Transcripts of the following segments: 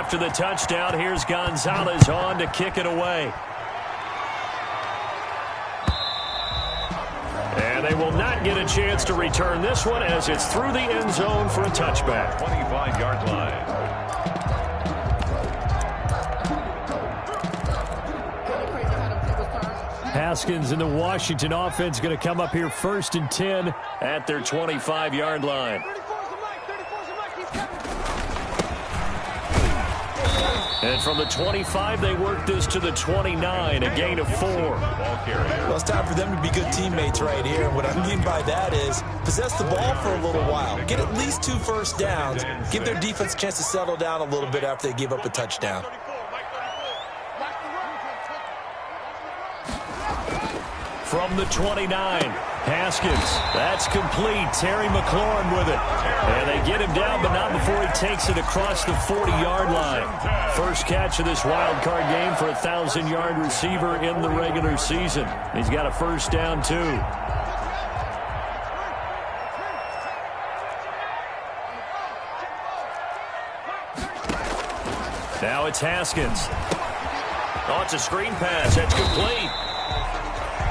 After the touchdown, here's Gonzalez on to kick it away. And they will not get a chance to return this one as it's through the end zone for a touchback. 25-yard line. Haskins and the Washington offense going to come up here 1st and 10 at their 25-yard line. And from the 25, they work this to the 29, a gain of 4. Well, it's time for them to be good teammates right here. And what I mean by that is possess the ball for a little while. Get at least 2 first downs. Give their defense a chance to settle down a little bit after they give up a touchdown. From the 29, Haskins. That's complete. Terry McLaurin with it. And they get him down, but not before he takes it across the 40-yard line. First catch of this wild card game for a 1,000-yard receiver in the regular season. He's got a first down, too. Now it's Haskins. Oh, it's a screen pass. That's complete.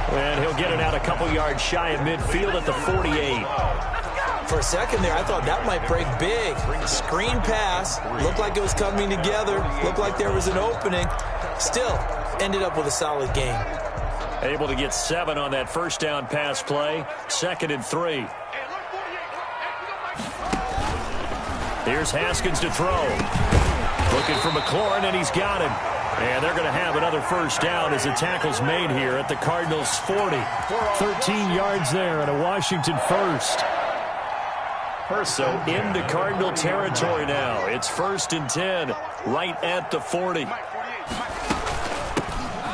And he'll get it out a couple yards shy of midfield at the 48. For a second there, I thought that might break big. Screen pass. Looked like it was coming together. Looked like there was an opening. Still, ended up with a solid game. Able to get 7 on that first down pass play. 2nd and 3. Here's Haskins to throw. Looking for McLaurin, and he's got him. And they're going to have another first down as the tackle's made here at the Cardinals' 40. 13 yards there and a Washington first. So into Cardinal territory now. It's 1st and 10 right at the 40.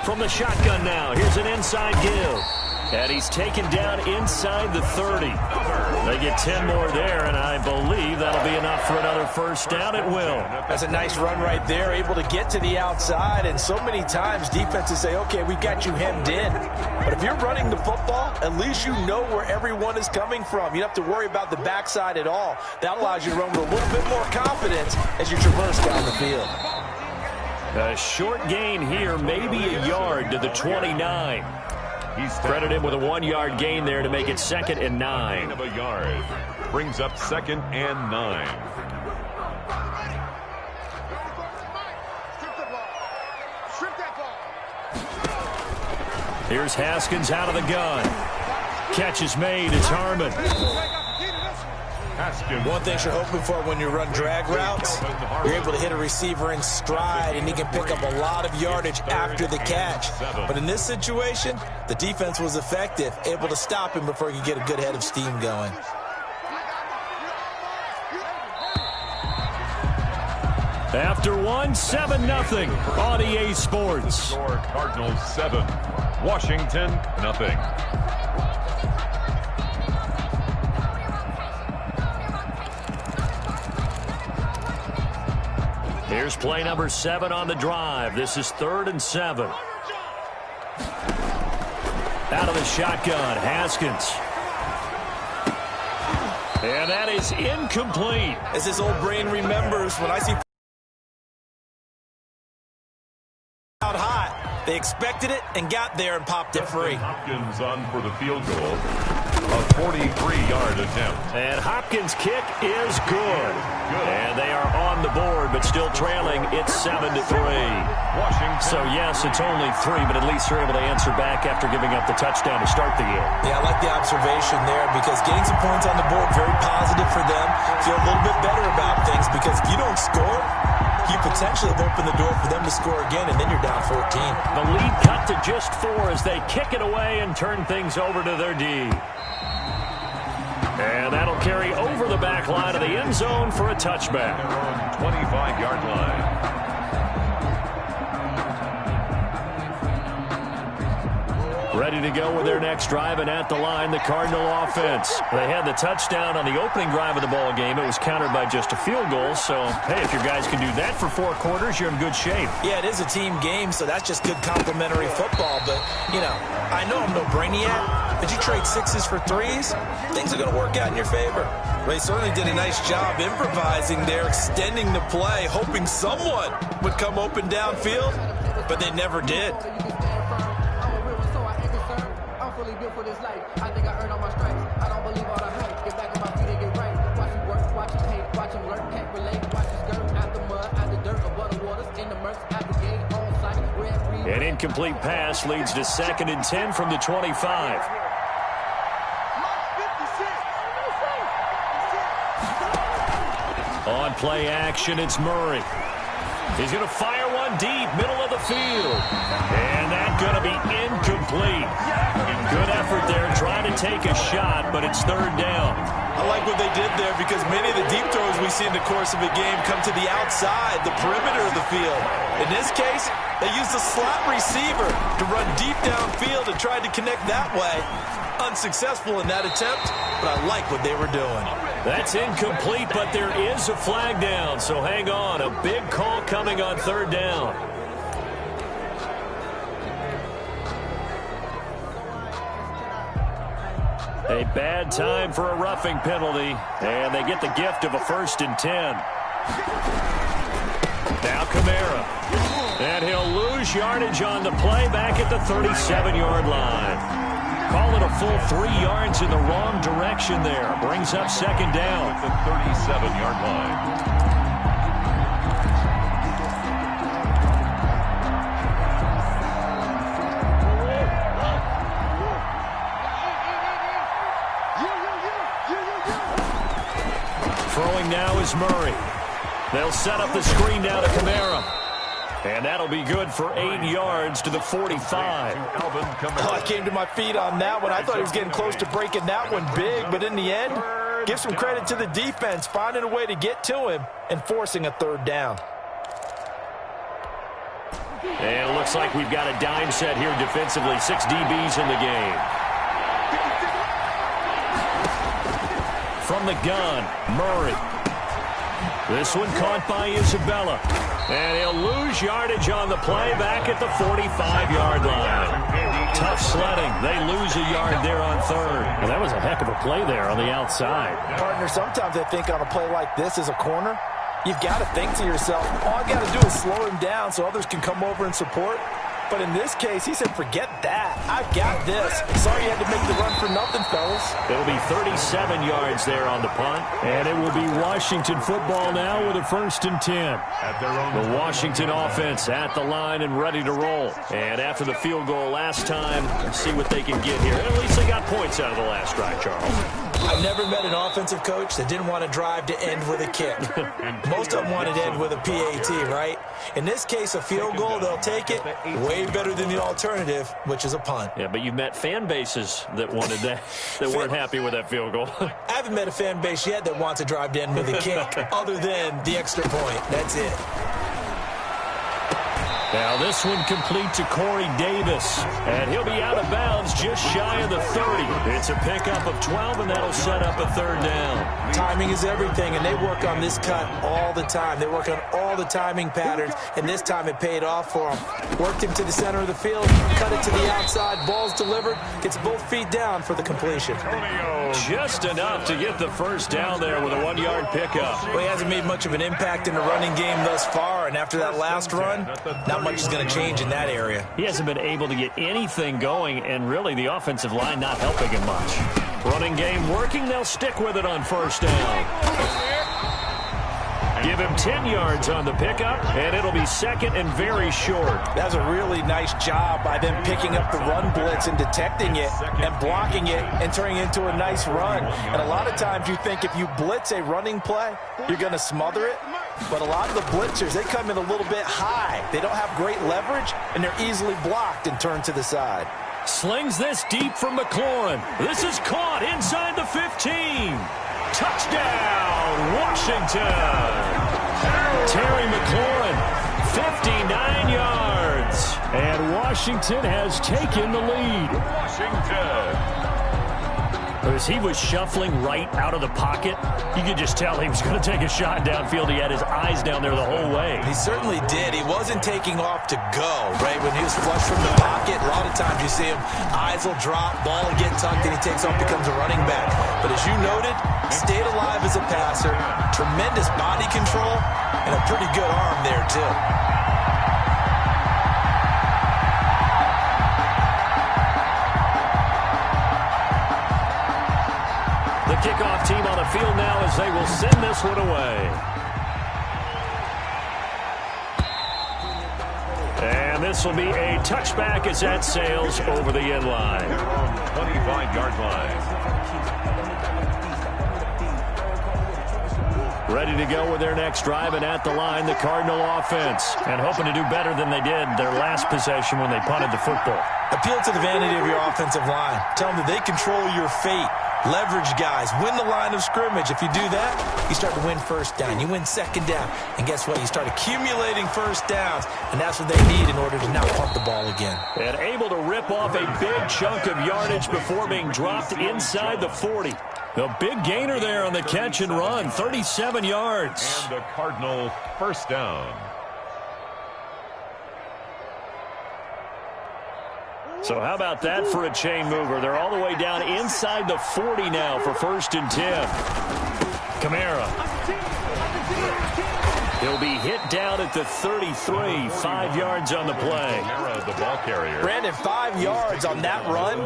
From the shotgun now, here's an inside give. And he's taken down inside the 30. They get 10 more there, and I believe that'll be enough for another first down. It will. That's a nice run right there, able to get to the outside. And so many times defenses say, okay, we've got you hemmed in. But if you're running the football, at least you know where everyone is coming from. You don't have to worry about the backside at all. That allows you to run with a little bit more confidence as you traverse down the field. A short gain here, maybe a yard to the 29. He's credited with a 1-yard gain there to make it 2nd and 9. Of a yard. Brings up 2nd and 9. Here's Haskins out of the gun. Catch is made. It's Harmon. One thing you're hoping for when you run drag routes, you're able to hit a receiver in stride, and he can pick up a lot of yardage after the catch. But in this situation, the defense was effective, able to stop him before he could get a good head of steam going. After 7-0 on EA Sports. Cardinals 7, Washington nothing. Here's play number 7 on the drive. This is 3rd and 7. Out of the shotgun, Haskins. And that is incomplete. As his old brain remembers, when I see out hot, they expected it and got there and popped it free. Hopkins on for the field goal. A 43-yard attempt. And Hopkins' kick is good. And they are on the board, but still trailing. It's 7-3. Washington. So, yes, it's only 3, but at least they're able to answer back after giving up the touchdown to start the game. Yeah, I like the observation there because getting some points on the board, very positive for them. Feel a little bit better about things because if you don't score, you potentially have opened the door for them to score again, and then you're down 14. The lead cut to just 4 as they kick it away and turn things over to their D. And that'll carry over the back line of the end zone for a touchback. 25-yard line. Ready to go with their next drive, and at the line, the Cardinal offense. They had the touchdown on the opening drive of the ball game. It was countered by just a field goal. So, hey, if your guys can do that for 4 quarters, you're in good shape. Yeah, it is a team game, so that's just good complimentary football. But, you know, I know I'm no brainiac. Did you trade 6s for 3s? Things are going to work out in your favor. They certainly did a nice job improvising there, extending the play, hoping someone would come open downfield, but they never did. An incomplete pass leads to 2nd and 10 from the 25. On play action, it's Murray. He's going to fire one deep, middle of the field. And that's going to be incomplete. Good effort there, trying to take a shot, but it's 3rd down. I like what they did there because many of the deep throws we see in the course of a game come to the outside, the perimeter of the field. In this case, they used the slot receiver to run deep downfield and tried to connect that way. Unsuccessful in that attempt, but I like what they were doing. That's incomplete, but there is a flag down, so hang on. A big call coming on 3rd down. A bad time for a roughing penalty, and they get the gift of a 1st and 10. Now Kamara. And he'll lose yardage on the play back at the 37-yard line. Call it a full 3 yards in the wrong direction there. Brings up 2nd down. At the 37-yard line. Throwing now is Murray. They'll set up the screen down to Kamara. And that'll be good for 8 yards to the 45. I came to my feet on that one. I thought he was getting close to breaking that one big, but in the end, give some credit to the defense, finding a way to get to him and forcing a 3rd down. And it looks like we've got a dime set here defensively. 6 DBs in the game. From the gun, Murray. This one caught by Isabella. And he'll lose yardage on the play back at the 45-yard line. Tough sledding. They lose a yard there on 3rd. And that was a heck of a play there on the outside. Partner, sometimes I think on a play like this as a corner, you've got to think to yourself, all I got to do is slow him down so others can come over and support. But in this case, he said, forget that. I've got this. Sorry you had to make the run for nothing, fellas. It'll be 37 yards there on the punt. And it will be Washington football now with a 1st and 10. The Washington offense at the line and ready to roll. And after the field goal last time, let's see what they can get here. At least they got points out of the last drive, Charles. I've never met an offensive coach that didn't want to drive to end with a kick. Most of them wanted to end with a PAT, right? In this case, a field goal, they'll take it. Way better than the alternative, which is a punt. Yeah, but you've met fan bases that wanted that, that weren't happy with that field goal. I haven't met a fan base yet that wants to drive to end with a kick, other than the extra point. That's it. Now this one complete to Corey Davis. And he'll be out of bounds just shy of the 30. It's a pickup of 12, and that'll set up a 3rd down. Timing is everything, and they work on this cut all the time. They work on all the timing patterns, and this time it paid off for them. Worked him to the center of the field, cut it to the outside, ball's delivered, gets both feet down for the completion. Just enough to get the 1st down there with a 1-yard pickup. Well, he hasn't made much of an impact in the running game thus far, and after that last run, not much is going to change in that area. He hasn't been able to get anything going, and really the offensive line not helping him much. Running game working, they'll stick with it on 1st down. Give him 10 yards on the pickup, and it'll be 2nd and very short. That's a really nice job by them picking up the run blitz and detecting it and blocking it and turning it into a nice run. And a lot of times you think if you blitz a running play, you're going to smother it. But a lot of the blitzers, they come in a little bit high. They don't have great leverage, and they're easily blocked and turned to the side. Slings this deep from McLaurin. This is caught inside the 15. Touchdown, Washington. Terry McLaurin, 59 yards. And Washington has taken the lead. Washington. As he was shuffling right out of the pocket, you could just tell he was going to take a shot downfield. He had his eyes down there the whole way. He certainly did. He wasn't taking off to go, right? When he was flush from the pocket, a lot of times you see him, eyes will drop, ball will get tucked, and he takes off, becomes a running back. But as you noted, stayed alive as a passer, tremendous body control, and a pretty good arm there, too. The kickoff team on the field now as they will send this one away. And this will be a touchback as that sails over the end line. 25-yard line. Ready to go with their next drive, and at the line, the Cardinal offense. And hoping to do better than they did their last possession when they punted the football. Appeal to the vanity of your offensive line. Tell them that they control your fate. Leverage guys. Win the line of scrimmage. If you do that, you start to win first down. You win second down. And guess what? You start accumulating first downs. And that's what they need in order to not punt the ball again. And able to rip off a big chunk of yardage before being dropped inside the 40. A big gainer there on the catch and run. 37 yards. And the Cardinal first down. So how about that for a chain mover? They're all the way down inside the 40 now for 1st and 10. Kamara. He'll be hit down at the 33, 5 yards on the play. Kamara, the ball carrier. Brandon, 5 yards on that run.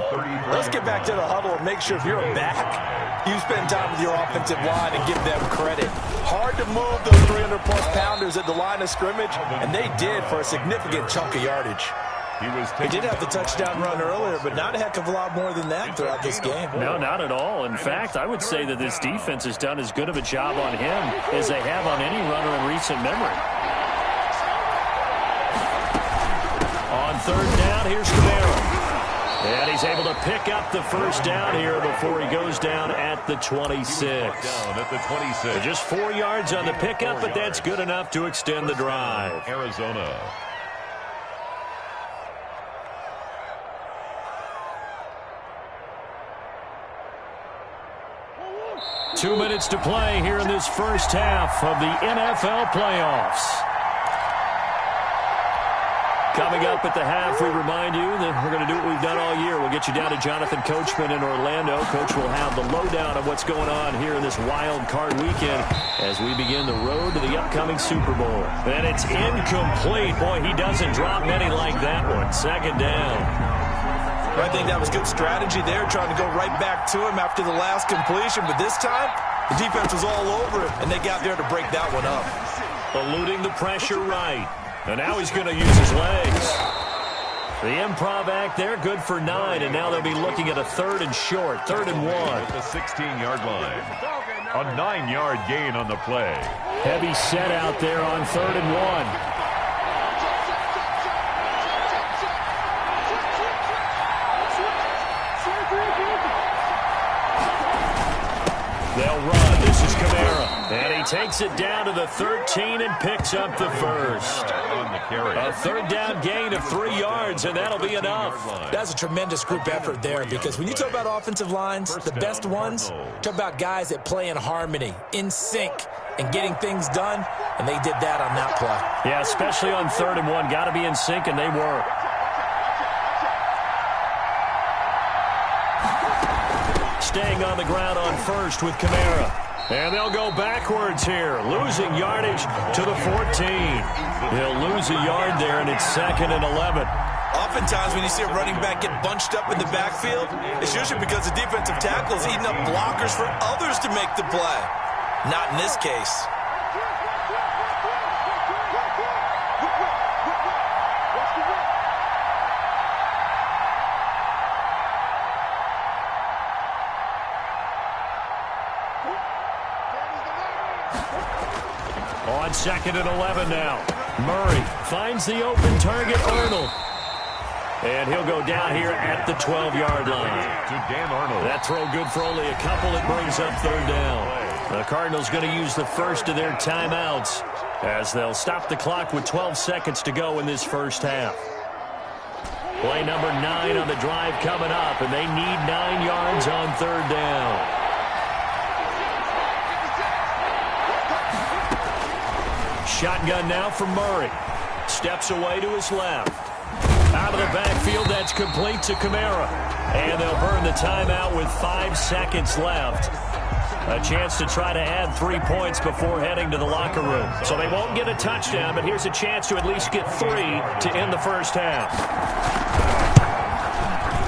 Let's get back to the huddle and make sure if you're a back, you spend time with your offensive line and give them credit. Hard to move those 300-plus pounders at the line of scrimmage, and they did for a significant chunk of yardage. He did have the touchdown run earlier, but not a heck of a lot more than that throughout this game. No, not at all. In fact, I would say that this defense has done as good of a job on him as they have on any runner in recent memory. On 3rd down, here's Kamara. And he's able to pick up the first down here before he goes down at the 26. Down at the 26. Just 4 yards on the pickup, but that's good enough to extend the drive. Arizona. Two minutes to play here in this first half of the NFL playoffs. Coming up at the half, we remind you that we're going to do what we've done all year. We'll get you down to Jonathan Coachman in Orlando. Coach will have the lowdown of what's going on here in this wild card weekend as we begin the road to the upcoming Super Bowl. And it's incomplete. Boy, he doesn't drop many like that one. 2nd down. I think that was good strategy there, trying to go right back to him after the last completion. But this time, the defense was all over it, and they got there to break that one up. Eluding the pressure right. And now he's going to use his legs. The improv act there, good for 9. And now they'll be looking at a 3rd and short, 3rd and 1. At the 16-yard line. A 9-yard gain on the play. Heavy set out there on 3rd and 1. They'll run. This is Kamara. And he takes it down to the 13 and picks up the first. On the carry. A 3rd down gain of 3 yards, and that'll be enough. That's a tremendous group effort there, because when you talk about offensive lines, the best ones, talk about guys that play in harmony, in sync, and getting things done, and they did that on that play. Yeah, especially on 3rd and 1. Got to be in sync, and they were. Staying on the ground on 1st with Kamara. And they'll go backwards here, losing yardage to the 14. He'll lose a yard there, and it's 2nd and 11. Oftentimes when you see a running back get bunched up in the backfield, it's usually because the defensive tackle is eating up blockers for others to make the play. Not in this case. On 2nd and 11 now. Murray finds the open target, Arnold. And he'll go down here at the 12-yard line. To Dan Arnold. That throw good for only a couple. It brings up 3rd down. The Cardinals going to use the first of their timeouts as they'll stop the clock with 12 seconds to go in this first half. Play number 9 on the drive coming up, and they need 9 yards on third down. Shotgun now for Murray. Steps away to his left. Out of the backfield, that's complete to Kamara. And they'll burn the timeout with 5 seconds left. A chance to try to add 3 points before heading to the locker room. So they won't get a touchdown, but here's a chance to at least get 3 to end the first half.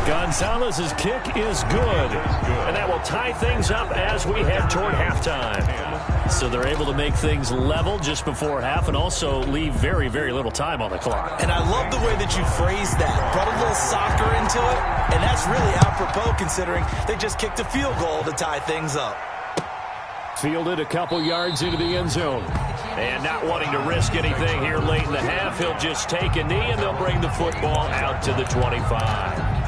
Gonzalez's kick is good. And that will tie things up as we head toward halftime. So they're able to make things level just before half and also leave very, very little time on the clock. And I love the way that you phrased that. Brought a little soccer into it, and that's really apropos considering they just kicked a field goal to tie things up. Fielded a couple yards into the end zone. And not wanting to risk anything here late in the half, he'll just take a knee and they'll bring the football out to the 25.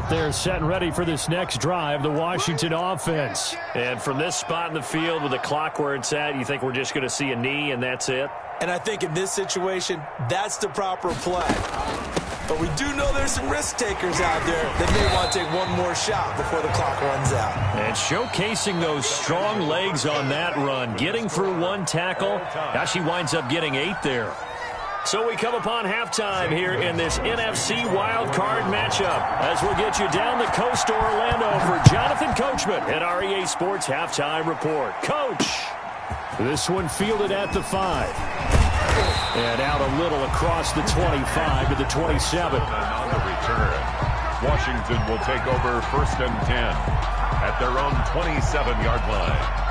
They're set and ready for this next drive, the Washington offense. And from this spot in the field with the clock where it's at, you think we're just going to see a knee and that's it? And I think in this situation, that's the proper play. But we do know there's some risk takers out there that may want to take one more shot before the clock runs out. And showcasing those strong legs on that run, getting through 1 tackle. Now she winds up getting 8 there. So we come upon halftime here in this NFC wildcard matchup as we'll get you down the coast to Orlando for Jonathan Coachman at our EA Sports Halftime Report. Coach, this one fielded at the 5. And out a little across the 25 to the 27. On the return, Washington will take over 1st and 10 at their own 27-yard line.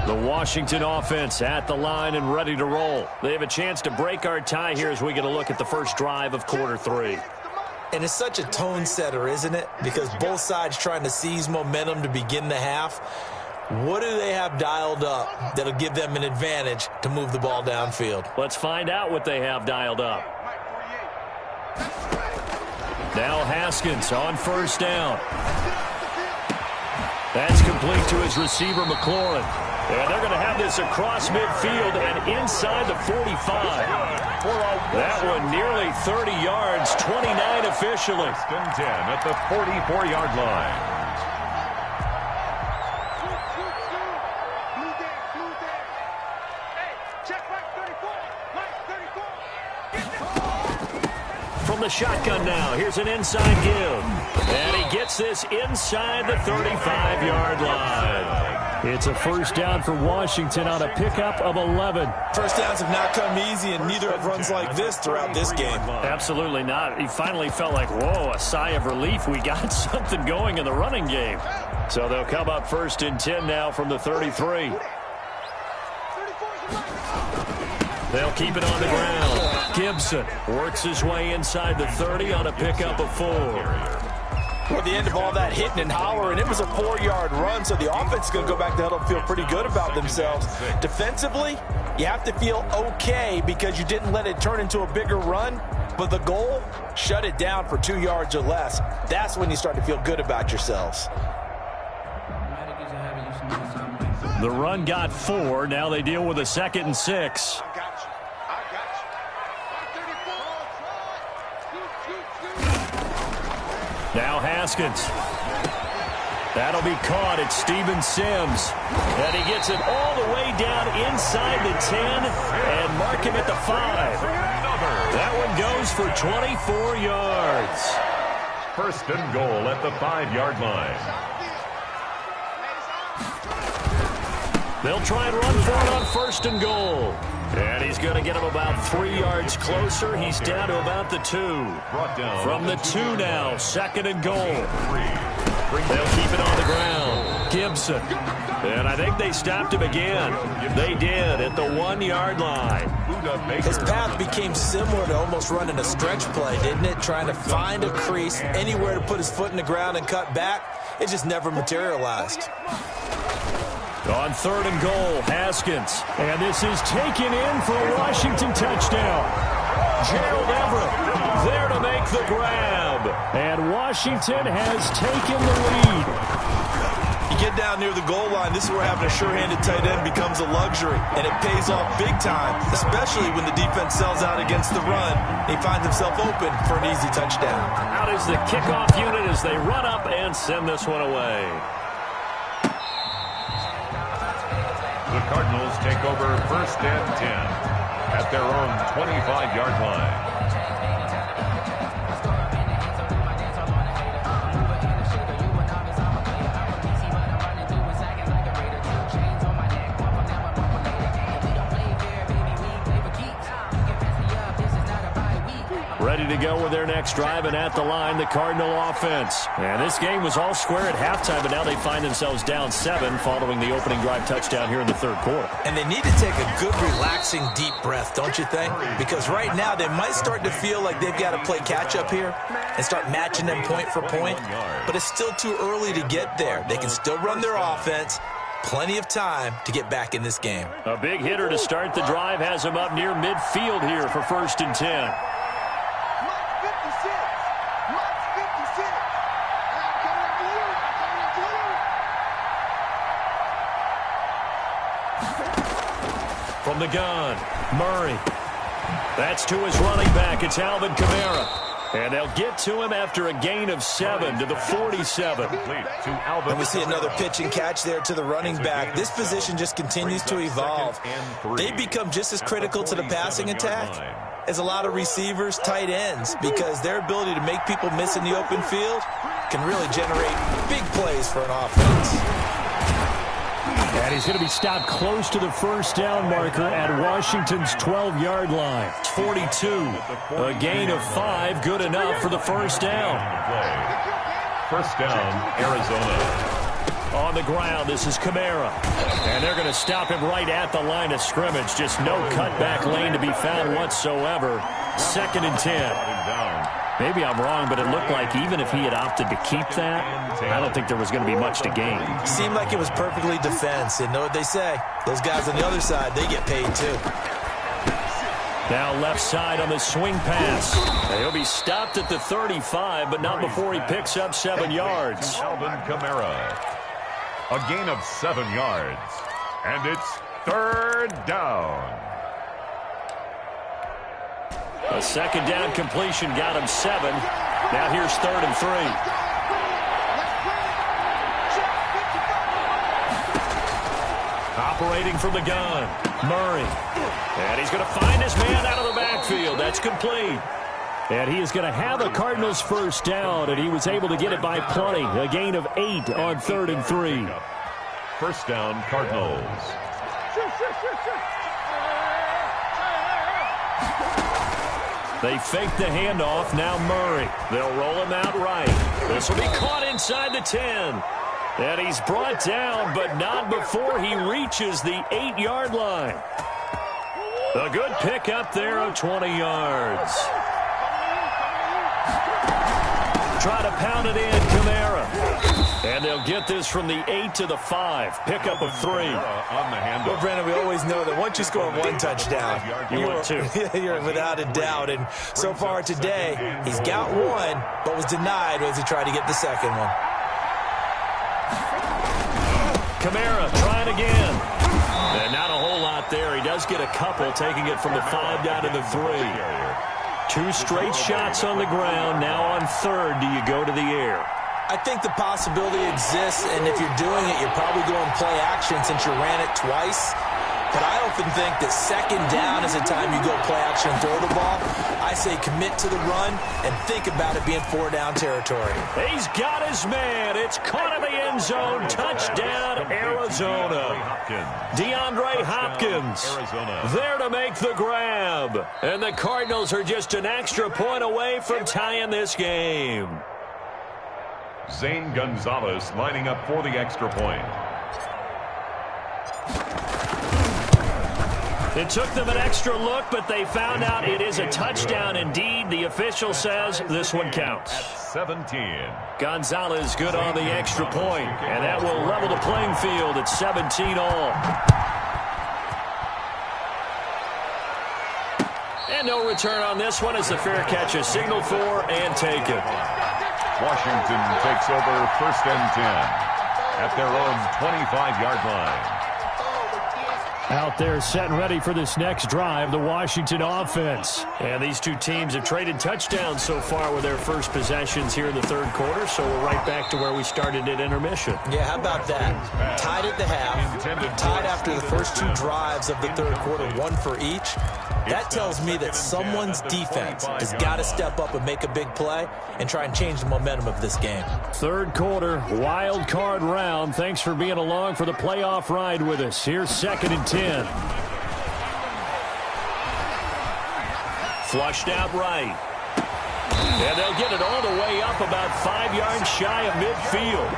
The Washington offense at the line and ready to roll. They have a chance to break our tie here as we get a look at the first drive of quarter 3. And it's such a tone setter, isn't it? Because both sides trying to seize momentum to begin the half. What do they have dialed up that'll give them an advantage to move the ball downfield? Let's find out what they have dialed up. Now Haskins on first down. That's complete to his receiver, McLaurin. And they're going to have this across midfield and inside the 45. That one nearly 30 yards, 29 officially. 1st and 10 at the 44-yard line. From the shotgun now, here's an inside give. And he gets this inside the 35-yard line. It's a first down for Washington on a pickup of 11. First downs have not come easy, and neither have runs like this throughout this game. Absolutely not. He finally felt like, whoa, a sigh of relief. We got something going in the running game. So they'll come up 1st and 10 now from the 33. They'll keep it on the ground. Gibson works his way inside the 30 on a pickup of 4. Toward the end of all that hitting and hollering, it was a 4-yard run, so the offense is going to go back to huddle and feel pretty good about themselves. Defensively, you have to feel okay because you didn't let it turn into a bigger run, but the goal, shut it down for 2 yards or less. That's when you start to feel good about yourselves. The run got 4. Now they deal with a 2nd and 6. Now Haskins. That'll be caught at Steven Sims. And he gets it all the way down inside the 10 and mark him at the 5. That one goes for 24 yards. 1st and goal at the 5-yard line. They'll try and run for it on 1st and goal. And he's going to get him about 3 yards closer. He's down to about the 2. From the 2 now, 2nd and goal. They'll keep it on the ground. Gibson. And I think they stopped him again. They did at the 1-yard line. His path became similar to almost running a stretch play, didn't it? Trying to find a crease, anywhere to put his foot in the ground and cut back. It just never materialized. On 3rd and goal, Haskins. And this is taken in for a Washington touchdown. Gerald Everett there to make the grab. And Washington has taken the lead. You get down near the goal line, this is where having a sure-handed tight end becomes a luxury. And it pays off big time, especially when the defense sells out against the run. He finds himself open for an easy touchdown. Out is the kickoff unit as they run up and send this one away. The Cardinals take over 1st and 10 at their own 25-yard line. Ready to go with their next drive, and at the line, the Cardinal offense. And this game was all square at halftime, but now they find themselves down 7 following the opening drive touchdown here in the 3rd quarter. And they need to take a good, relaxing, deep breath, don't you think? Because right now they might start to feel like they've got to play catch-up here and start matching them point for point. But it's still too early to get there. They can still run their offense. Plenty of time to get back in this game. A big hitter to start the drive has him up near midfield here for 1st and 10. From the gun, Murray. That's to his running back. It's Alvin Kamara. And they'll get to him after a gain of 7 to the 47. And we see another pitch and catch there to the running back. This position just continues to evolve. They become just as critical to the passing attack as a lot of receivers, tight ends, because their ability to make people miss in the open field can really generate big plays for an offense. And he's going to be stopped close to the 1st down marker at Washington's 12-yard line. 42. A gain of 5, good enough for the 1st down. 1st down, Arizona. On the ground, this is Kamara. And they're going to stop him right at the line of scrimmage. Just no cutback lane to be found whatsoever. 2nd and 10. Maybe I'm wrong, but it looked like even if he had opted to keep that, I don't think there was going to be much to gain. Seemed like it was perfectly defense. And know what they say? Those guys on the other side, they get paid too. Now left side on the swing pass. He'll be stopped at the 35, but not before he picks up 7 yards. Alvin Kamara. A gain of 7 yards. And it's 3rd down. A 2nd down completion got him 7. Now here's 3rd and 3. Operating from the gun, Murray. And he's going to find his man out of the backfield. That's complete. And he is going to have a Cardinals 1st down, and he was able to get it by plenty. A gain of 8 on 3rd and 3. 1st down, Cardinals. They fake the handoff. Now Murray. They'll roll him out right. This will be caught inside the 10. And he's brought down, but not before he reaches the 8-yard line. A good pick up there of 20 yards. Try to pound it in, Kamara. And they'll get this from the 8 to the 5. Pickup of 3. Well, Brandon, we always know that once you score 1 touchdown, you're without a doubt. And so far today, he's got 1, but was denied as he tried to get the 2nd one. Kamara trying again. And not a whole lot there. He does get a couple, taking it from the 5 down to the 3. 2 straight shots on the ground. Now on 3rd, do you go to the air? I think the possibility exists, and if you're doing it, you're probably going play action since you ran it twice. But I often think that 2nd down is the time you go play action and throw the ball. I say commit to the run and think about it being 4-down territory. He's got his man. It's caught in the end zone. Touchdown, Arizona. DeAndre Hopkins there to make the grab. And the Cardinals are just an extra point away from tying this game. Zane Gonzalez lining up for the extra point. It took them an extra look, but they found out it is a touchdown indeed. The official says this one counts. At 17. Gonzalez good on the extra point, and that will level the playing field at 17 all. And no return on this one as the fair catch is signaled for and taken. Washington takes over 1st and 10 at their own 25-yard line. Out there set and ready for this next drive, the Washington offense. And these two teams have traded touchdowns so far with their first possessions here in the third quarter, so we're right back to where we started at intermission. Yeah, how about that? Tied at the half, tied after the first two drives of the third quarter, one for each. That tells me that someone's defense has got to step up and make a big play and try and change the momentum of this game. Third quarter, wild card round. Thanks for being along for the playoff ride with us. Here's 2nd and 10. Flushed out right. And they'll get it all the way up about 5 yards shy of midfield.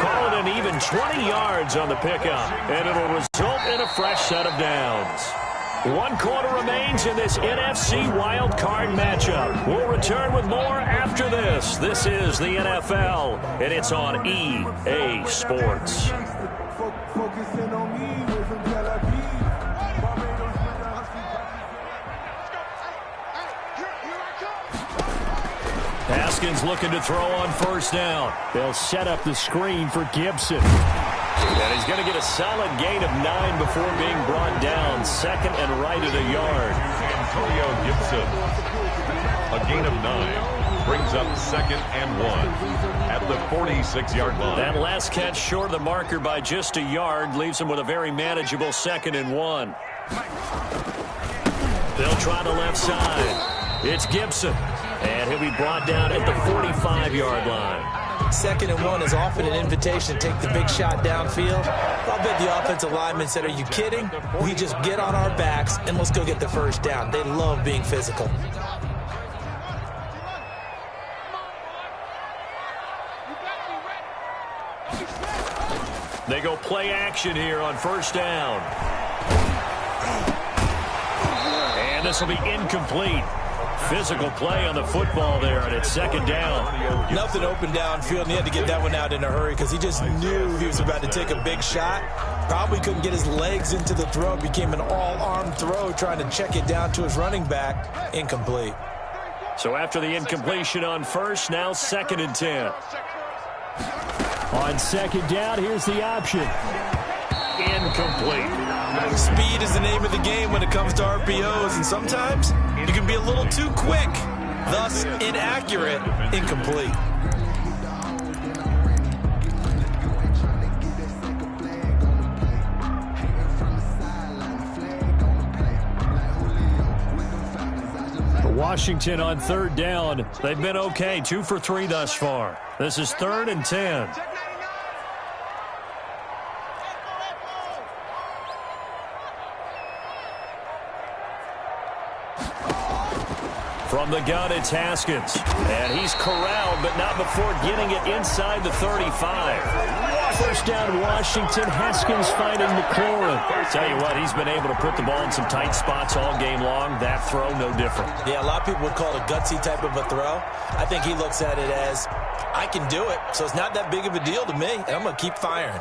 Call it an even 20 yards on the pickup. And it'll result in a fresh set of downs. 1 quarter remains in this NFC wild card matchup. We'll return with more after this. This is the NFL, and it's on EA Sports. Haskins looking to throw on 1st down. They'll set up the screen for Gibson. And he's going to get a solid gain of 9 before being brought down. 2nd and right at a yard. Antonio Gibson, a gain of 9, brings up 2nd and 1 at the 46-yard line. That last catch short of the marker by just a yard leaves him with a very manageable 2nd and 1. They'll try the left side. It's Gibson, and he'll be brought down at the 45-yard line. 2nd and 1 is often an invitation to take the big shot downfield. I'll bet the offensive lineman said, are you kidding? We just get on our backs and let's go get the 1st down. They love being physical. They go play action here on 1st down. And this will be incomplete. Physical play on the football there, and it's 2nd down. Nothing open downfield, and he had to get that one out in a hurry because he just knew he was about to take a big shot. Probably couldn't get his legs into the throw. Became an all-arm throw, trying to check it down to his running back. Incomplete. So after the incompletion on 1st, now 2nd and 10. On 2nd down, here's the option. Incomplete. Speed is the name of the game when it comes to RPOs, and sometimes you can be a little too quick, thus inaccurate, incomplete. Washington on 3rd down. They've been okay, 2 for 3 thus far. This is 3rd and 10. From the gun, it's Haskins. And he's corralled, but not before getting it inside the 35. 1st down, Washington. Haskins finding McLaurin. Tell you what, he's been able to put the ball in some tight spots all game long. That throw, no different. Yeah, a lot of people would call it a gutsy type of a throw. I think he looks at it as, I can do it, so it's not that big of a deal to me, and I'm going to keep firing.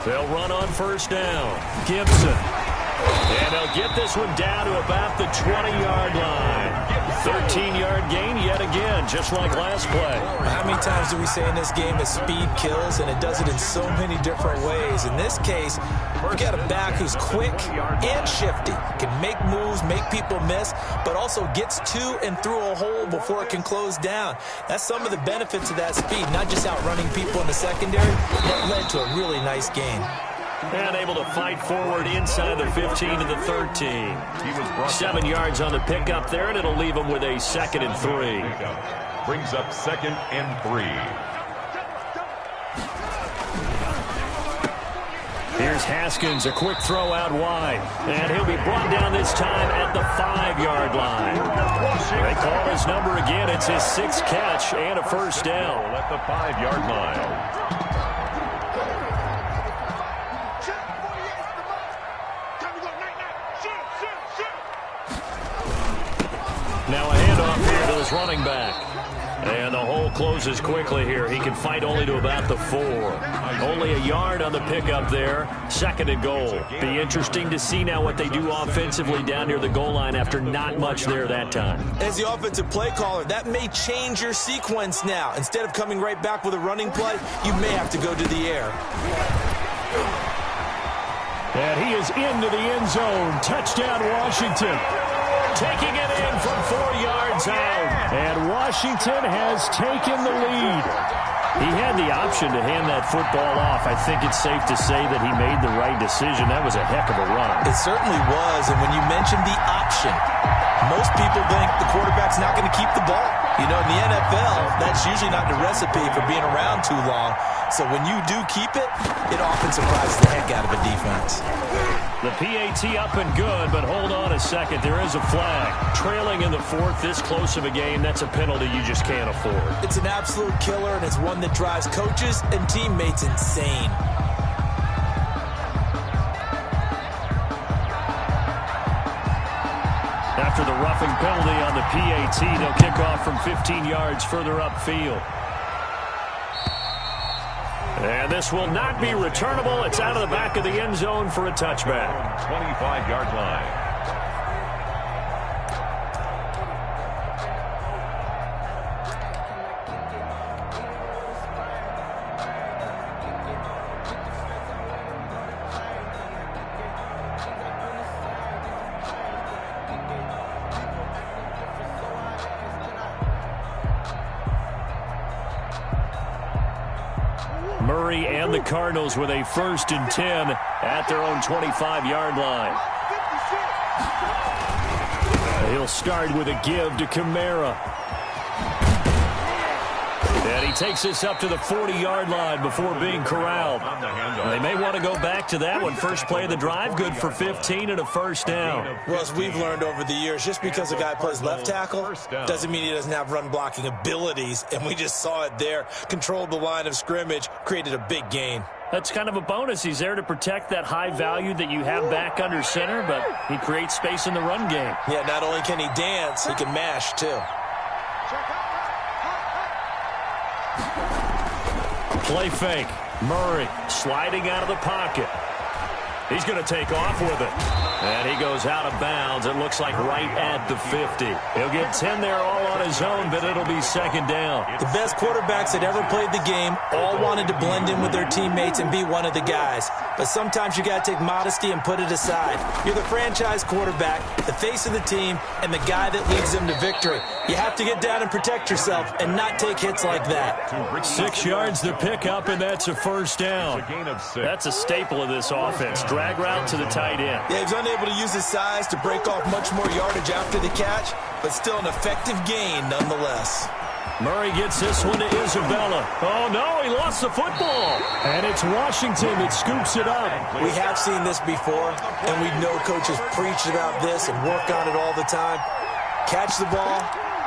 They'll run on 1st down. Gibson. And they'll get this one down to about the 20-yard line. 13-yard gain yet again, just like last play. How many times do we say in this game that speed kills, and it does it in so many different ways? In this case, we got a back who's quick and shifty, can make moves, make people miss, but also gets to and through a hole before it can close down. That's some of the benefits of that speed, not just outrunning people in the secondary. That led to a really nice game. And able to fight forward inside the 15 to the 13. 7 yards on the pickup there, and it'll leave him with a 2nd and 3. Brings up 2nd and 3. Here's Haskins, a quick throw out wide. And he'll be brought down this time at the 5-yard line. They call his number again. It's his 6th catch and a first down. At the 5-yard line. Now a handoff here to his running back. And the hole closes quickly here. He can fight only to about the 4. Only a yard on the pickup there. 2nd and goal. Be interesting to see now what they do offensively down near the goal line after not much there that time. As the offensive play caller, that may change your sequence now. Instead of coming right back with a running play, you may have to go to the air. And he is into the end zone. Touchdown, Washington. Taking it in from 4 yards out. And Washington has taken the lead. He had the option to hand that football off. I think it's safe to say that he made the right decision. That was a heck of a run. It certainly was. And when you mentioned the option, most people think the quarterback's not going to keep the ball. You know, in the NFL, that's usually not the recipe for being around too long. So when you do keep it, it often surprises the heck out of a defense. The PAT up and good, but hold on a second. There is a flag. Trailing in the 4th, this close of a game, that's a penalty you just can't afford. It's an absolute killer, and it's one that drives coaches and teammates insane. After the roughing penalty on the PAT, they'll kick off from 15 yards further upfield. And this will not be returnable. It's out of the back of the end zone for a touchback. 25-yard line. Murray and the Cardinals with a 1st and 10 at their own 25-yard line. He'll start with a give to Kamara. And he takes this up to the 40-yard line before being corralled. They may want to go back to that one. First play of the drive, good for 15 and a first down. Well, as we've learned over the years, just because a guy plays left tackle doesn't mean he doesn't have run-blocking abilities, and we just saw it there. Controlled the line of scrimmage, created a big gain. That's kind of a bonus. He's there to protect that high value that you have back under center, but he creates space in the run game. Yeah, not only can he dance, he can mash, too. Play fake. Murray sliding out of the pocket. He's going to take off with it. And he goes out of bounds. It looks like right at the 50. He'll get 10 there all on his own, but it'll be 2nd down. The best quarterbacks that ever played the game all wanted to blend in with their teammates and be one of the guys. But sometimes you got to take modesty and put it aside. You're the franchise quarterback, the face of the team, and the guy that leads them to victory. You have to get down and protect yourself and not take hits like that. 6 yards to pick up, and that's a first down. That's a staple of this offense. Drag route to the tight end. Yeah, he's unable to use his size to break off much more yardage after the catch, but still an effective gain nonetheless. Murray gets this one to Isabella. Oh, no, he lost the football. And it's Washington that scoops it up. We have seen this before, and we know coaches preach about this and work on it all the time. Catch the ball.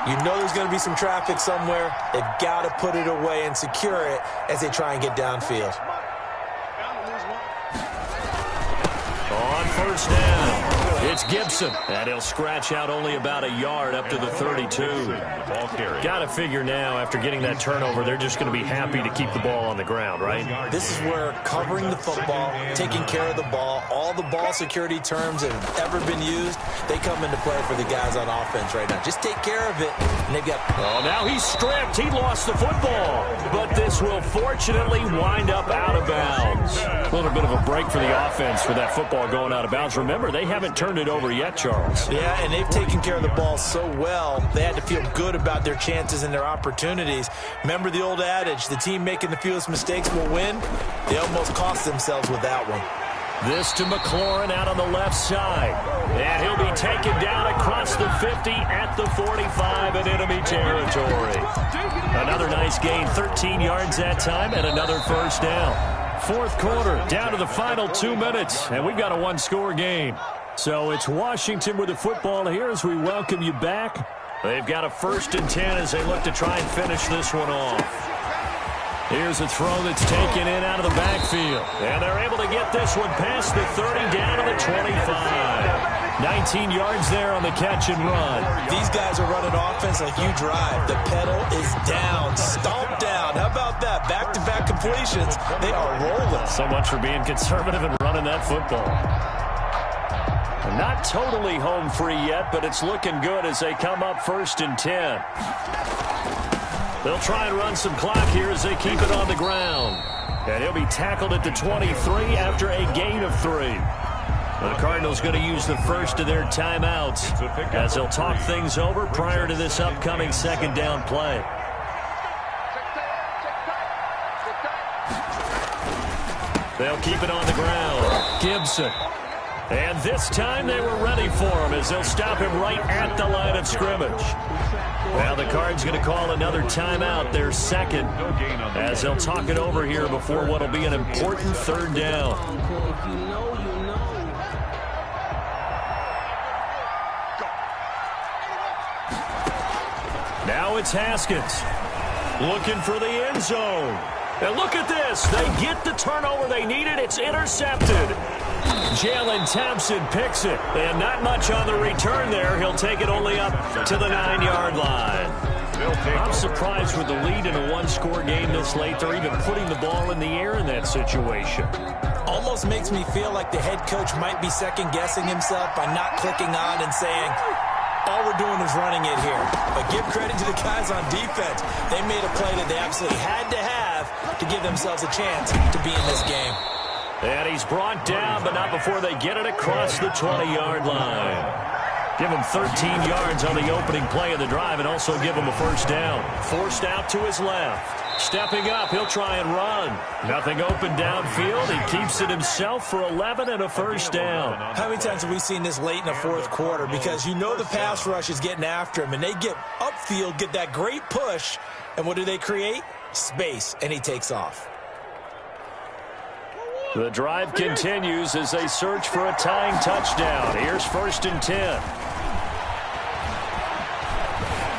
You know there's going to be some traffic somewhere. They've got to put it away and secure it as they try and get downfield. On first down, it's Gibson. And he'll scratch out only about a yard up to the 32. Got to figure now, after getting that turnover, they're just going to be happy to keep the ball on the ground, right? This is where covering the football, taking care of the ball, all the ball security terms that have ever been used, they come into play for the guys on offense right now. Just take care of it, and they've got... Oh, now he's stripped. He lost the football. But this will fortunately wind up out of bounds. A little bit of a break for the offense for that football going out of bounds. Remember, they haven't turned it over yet, Charles. Yeah, and they've taken care of the ball so well, they had to feel good about their chances and their opportunities. Remember the old adage, the team making the fewest mistakes will win? They almost cost themselves with that one. This to McLaurin out on the left side. And he'll be taken down across the 50 at the 45 in enemy territory. Another nice gain, 13 yards that time, and another first down. Fourth quarter, down to the final 2 minutes, and we've got a one-score game. So it's Washington with the football here as we welcome you back. They've got a 1st and 10 as they look to try and finish this one off. Here's a throw that's taken in out of the backfield. And they're able to get this one past the 30, down to the 25. 19 yards there on the catch and run. These guys are running offense like you drive. The pedal is down, stomped down. How about that? Back-to-back completions. They are rolling. So much for being conservative and running that football. Not totally home free yet, but it's looking good as they come up 1st and 10. They'll try and run some clock here as they keep it on the ground. And he'll be tackled at the 23 after a gain of 3. The Cardinals going to use the first of their timeouts as they'll talk things over prior to this upcoming 2nd down play. They'll keep it on the ground. Gibson. And this time they were ready for him as they'll stop him right at the line of scrimmage. Now the Cards going to call another timeout, their 2nd, as they'll talk it over here before what will be an important 3rd down. Now it's Haskins looking for the end zone. And look at this. They get the turnover they needed. It's intercepted. Jalen Thompson picks it. And not much on the return there. He'll take it only up to the 9-yard line. I'm surprised with the lead in a one-score game this late. They're even putting the ball in the air in that situation. Almost makes me feel like the head coach might be second-guessing himself by not clicking on and saying, all we're doing is running it here. But give credit to the guys on defense. They made a play that they absolutely had to have to give themselves a chance to be in this game. And he's brought down, but not before they get it across the 20-yard line. Give him 13 yards on the opening play of the drive and also give him a 1st down. Forced out to his left. Stepping up, he'll try and run. Nothing open downfield. He keeps it himself for 11 and a 1st down. How many times have we seen this late in the 4th quarter? Because you know the pass rush is getting after him, and they get upfield, get that great push, and what do they create? Space, and he takes off. The drive continues as they search for a tying touchdown. Here's 1st and 10.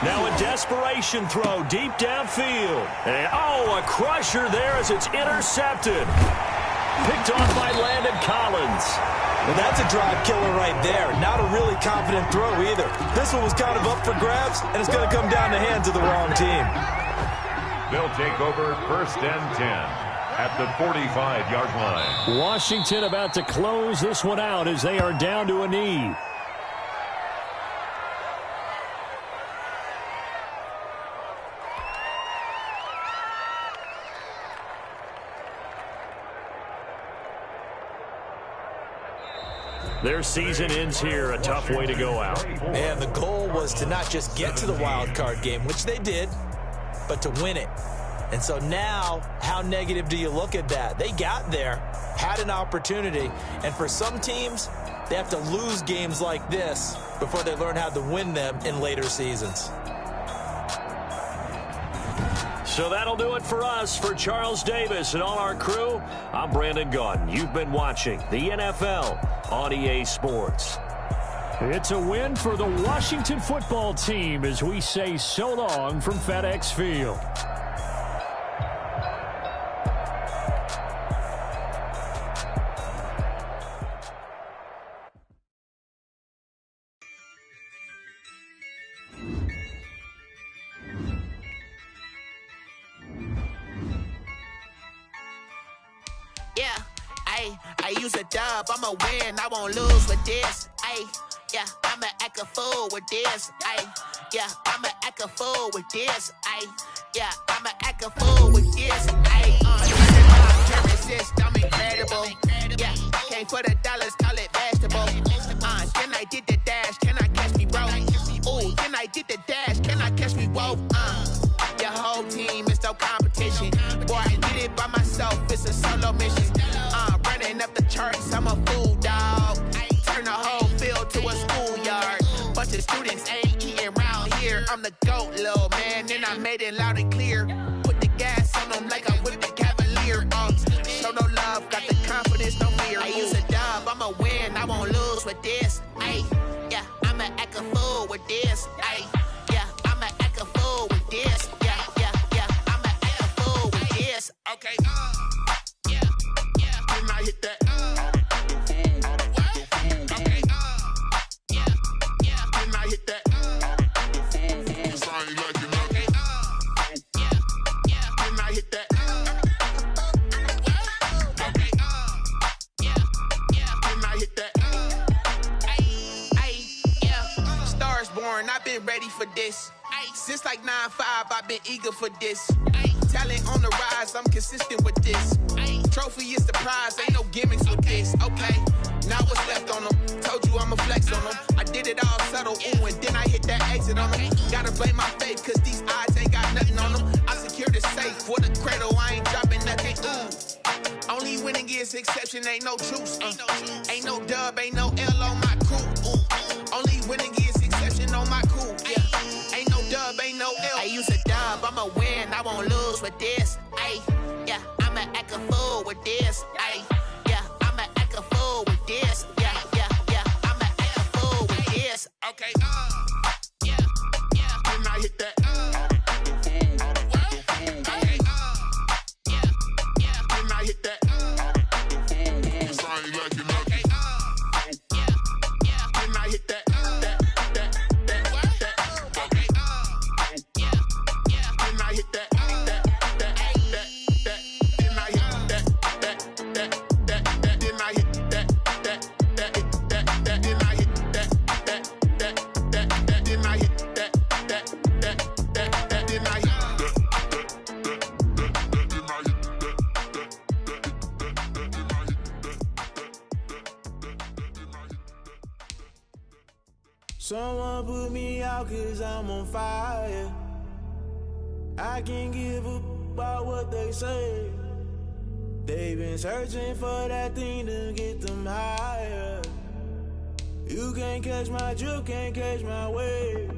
Now a desperation throw deep downfield. And, a crusher there as it's intercepted. Picked off by Landon Collins. Well, that's a drive killer right there. Not a really confident throw either. This one was kind of up for grabs, and it's going to come down the hands of the wrong team. They'll take over 1st and 10 at the 45-yard line. Washington about to close this one out as they are down to a knee. Their season ends here. A tough way to go out. And the goal was to not just get to the wild card game, which they did, but to win it. And so now, how negative do you look at that? They got there, had an opportunity, and for some teams, they have to lose games like this before they learn how to win them in later seasons. So that'll do it for us. For Charles Davis and all our crew, I'm Brandon Gaudin. You've been watching the NFL on EA Sports. It's a win for the Washington football team as we say so long from FedEx Field. I use a dub, I'ma win, I won't lose with this. Yeah, I'ma act a fool with this. Yeah, I'ma act a fool with this. Yeah, I'ma act a fool with this. Can't resist, I'm incredible. Yeah, came for the dollars, call it vegetable. Then I did the dash, can I catch me, bro? Ooh, then I did the dash, can I catch me, whoa? Your whole team is no competition. Boy, I did it by myself, it's a solo mission. Running up the charts, I'm a fool, dog. Turn the whole field to a schoolyard. Bunch of students ain't eating around here. I'm the GOAT, little man, and I made it loud and clear. Put the gas on them like I'm with the Cavalier. Show no love. been ready for this. Since like 9-5, I've been eager for this. Talent on the rise, I'm consistent with this. Trophy is the prize, ain't no gimmicks with this. Okay, now what's left on them? Told you I'ma flex on them. I did it all subtle, ooh, and then I hit that exit on them. Gotta blame my faith, cause these odds ain't got nothing on them. I secure the safe for the cradle, I ain't dropping nothing, ooh. Only winning is exception, ain't no truce. Ain't no dub, ain't no L on my crew. Only winning is exception on my crew. Yeah, ain't no dub, ain't no L. I use a dub, I'ma win, I won't lose with this. Ay, yeah, I'ma act a fool with this. Ay, yeah, I'ma act a fool with this. Yeah, yeah, yeah, I'ma act a fool with this. Okay, yeah, yeah, then I hit that. Someone put me out cause I'm on fire. I can't give up about what they say. They've been searching for that thing to get them higher. You can't catch my drift, can't catch my wave.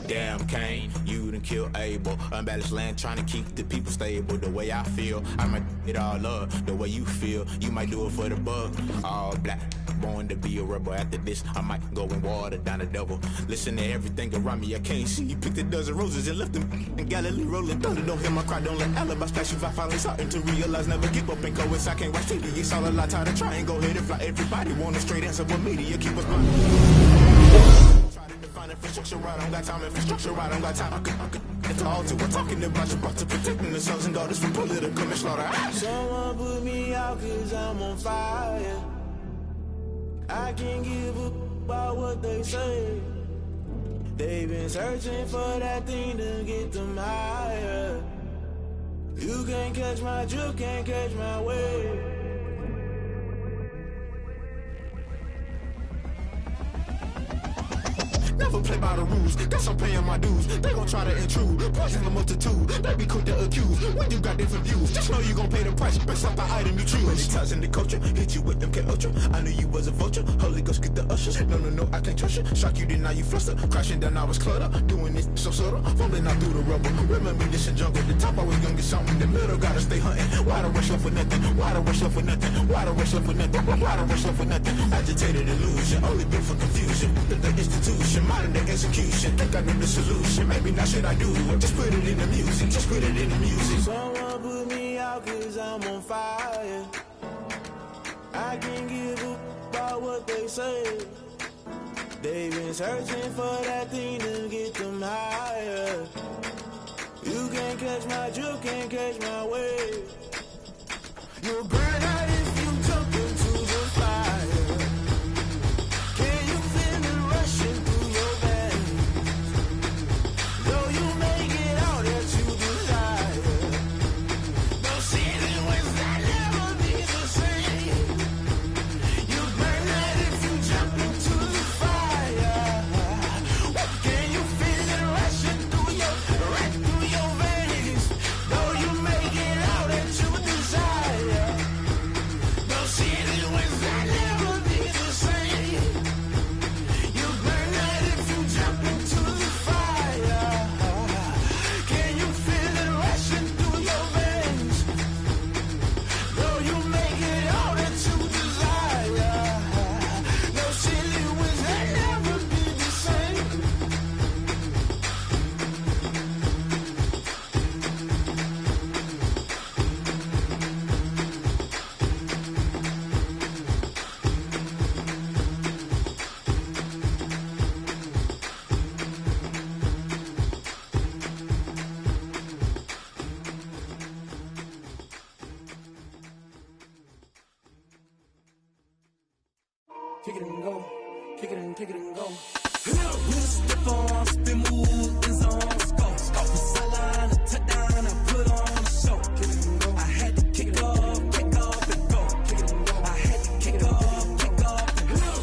Damn Kane, you done killed Abel. Unbalanced land, trying to keep the people stable. The way I feel, I might it all up. The way you feel, you might do it for the bug. All black, born to be a rebel. After this, I might go and water down the devil. Listen to everything around me, I can't see. You picked a dozen roses and left them in Galilee rolling thunder. Don't hear my cry, don't let alibis pass you. I finally starting to realize, never give up and go. I can't watch TV, it's all a lot. Tired of trying, go ahead and fly. Everybody want a straight answer, but media keep us blind. Infrastructure right, I don't got time. Infrastructure right, I don't got time. I could it's all to we're talking about you, about to protecting the sons and daughters from political and slaughter. Someone put me out cause I'm on fire. I can't give up about what they say. They've been searching for that thing to get them higher. You can't catch my drift, can't catch my wave. Never play by the rules, guess I'm paying my dues. They gon' try to intrude, poison the multitude. They be quick to accuse, when you got different views. Just know you gon' pay the price, based off the item you choose. Many times in the culture, hit you with them K-Ultra. I knew you was a vulture, Holy Ghost get the ushers. No, I can't trust you. Shock you, then now you fluster. Crashing down, I was cluttered. Doing this so subtle, fumbling out through the rubble. Remember this in jungle, the top always gonna get something. The middle gotta stay hunting. Why the rush left for nothing? Why the rush left for nothing? Why the rush left for nothing? Why the rush left for nothing? Agitated illusion, only built for confusion. The institution, modern day execution. Think I know the solution, maybe not should I do it. Just put it in the music, just put it in the music. Someone put me out cause I'm on fire. I can't give up about what they say. They've been searching for that thing to get them higher. You can't catch my drift, can't catch my wave. You'll burn out if you jump into the fire. Can you feel it rushing through your veins? Though you make it out that you desire. No ceiling was that never be the same. You burn out if you jump into the fire. Can you feel it rushing through your veins? Though you make it out that you desire. No ceiling was that never be the same. You burn out if you jump into the fire. Can you feel it rushing through your veins? Though you make it all that you desire. No ceiling was that never be the same. Kick it and go, kick it and go. With a stiff arm, spin move, in zone, go. From sideline to touchdown, I put on a show. I had to kick off and go. I had to kick off and go.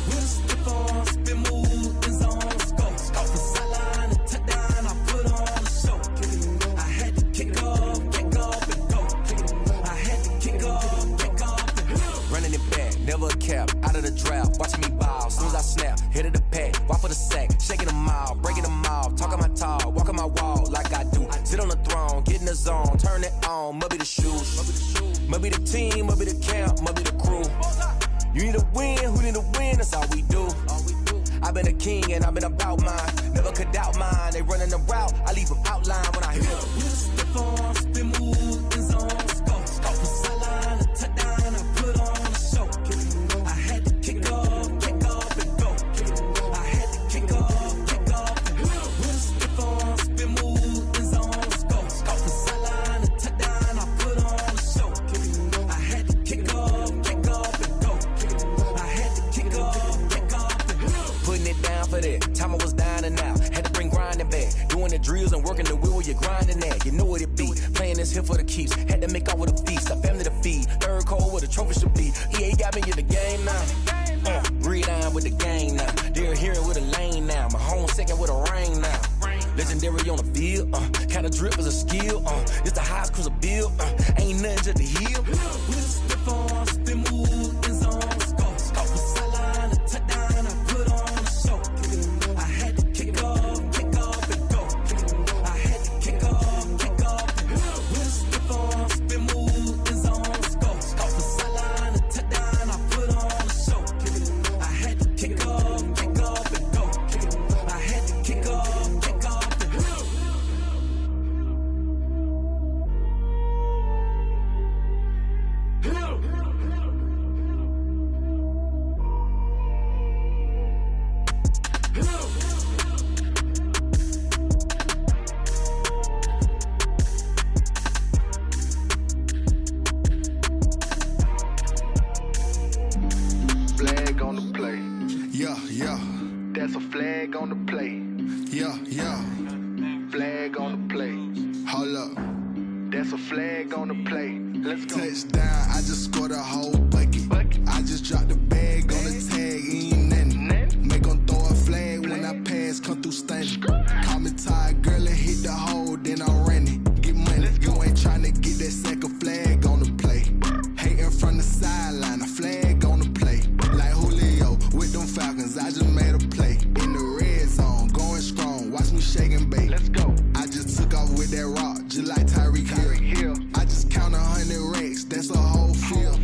With a stiff arm, spin move, in zone, go. From sideline to touchdown, I put on a show. I had to kick off and go. I had to kick off and go. Running it back, never a cap, out of the draft, watching me ball. Soon as I snap, hit of the pack, walk for the sack, shaking them all, breaking them off, talking my talk, walking my wall like I do. Sit on the throne, get in the zone, turn it on, must be the shoes, must be the team, must be the camp, must be the crew. You need a win, who need a win, that's all we do. I've been a king and I've been about mine, never could doubt mine. They running the route, I leave them outline when I hit them. With a stiff arm, spin move, in zone, go. From sideline to touchdown, I put on a show. I had to kick off and go. I had to kick off and go. With a stiff arm, spin move, in zone, go. From sideline to touchdown, I put on a show. I had to kick off and go. I had to kick off and go. Putting it down for that, time I was down and out, had to bring grinding back, doing the drills and working the wheel where you're grinding at, you know what it be, playing this here for the keeps, had to make out with a feast, a family to feed, third cold where the trophy should be, EA got me in the game now, breathe on with the game now, they're hearing with a lane now, my home second with a rain now, legendary on the field, kind of drip is a skill, it's the highest cruiser bill, ain't nothing just to heal. With a stiff arm, spin move, in zone, go. From sideline to touchdown, I put on a show. I had to kick off and go. I had to kick off and go. With a stiff arm, spin move, in zone, go. From sideline to touchdown, I put on a show. I had to kick off and go. I had to kick off and go. Flag on the play. Yeah, yeah, That's a flag on the play. yeah, yeah. Flag on the play. Hold up. That's a flag on the play. Let's go. Touchdown, I just scored a whole bucket. I just dropped the bag on the tag, ain't nothing. Make 'em throw a flag when I pass, come through stunning. Call me tired, girl, and hit the hole, then I'm running. Get money, you ain't tryna get that second flag on the play. Hating from the sideline, a flag on the play. Like Julio with them Falcons, I just made a play. In the red zone, going strong, watch me shake and bake. Let's go. I just took off with that rock, just like Tyreek Hill. I just count 100 racks, that's a whole field.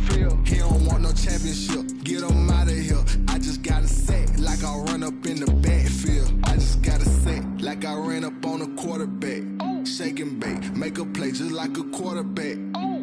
He don't want no championship, get him out of here. I just got a sack, like I run up in the backfield. I just got a sack, like I ran up on a quarterback. Shake and bake, make a play just like a quarterback.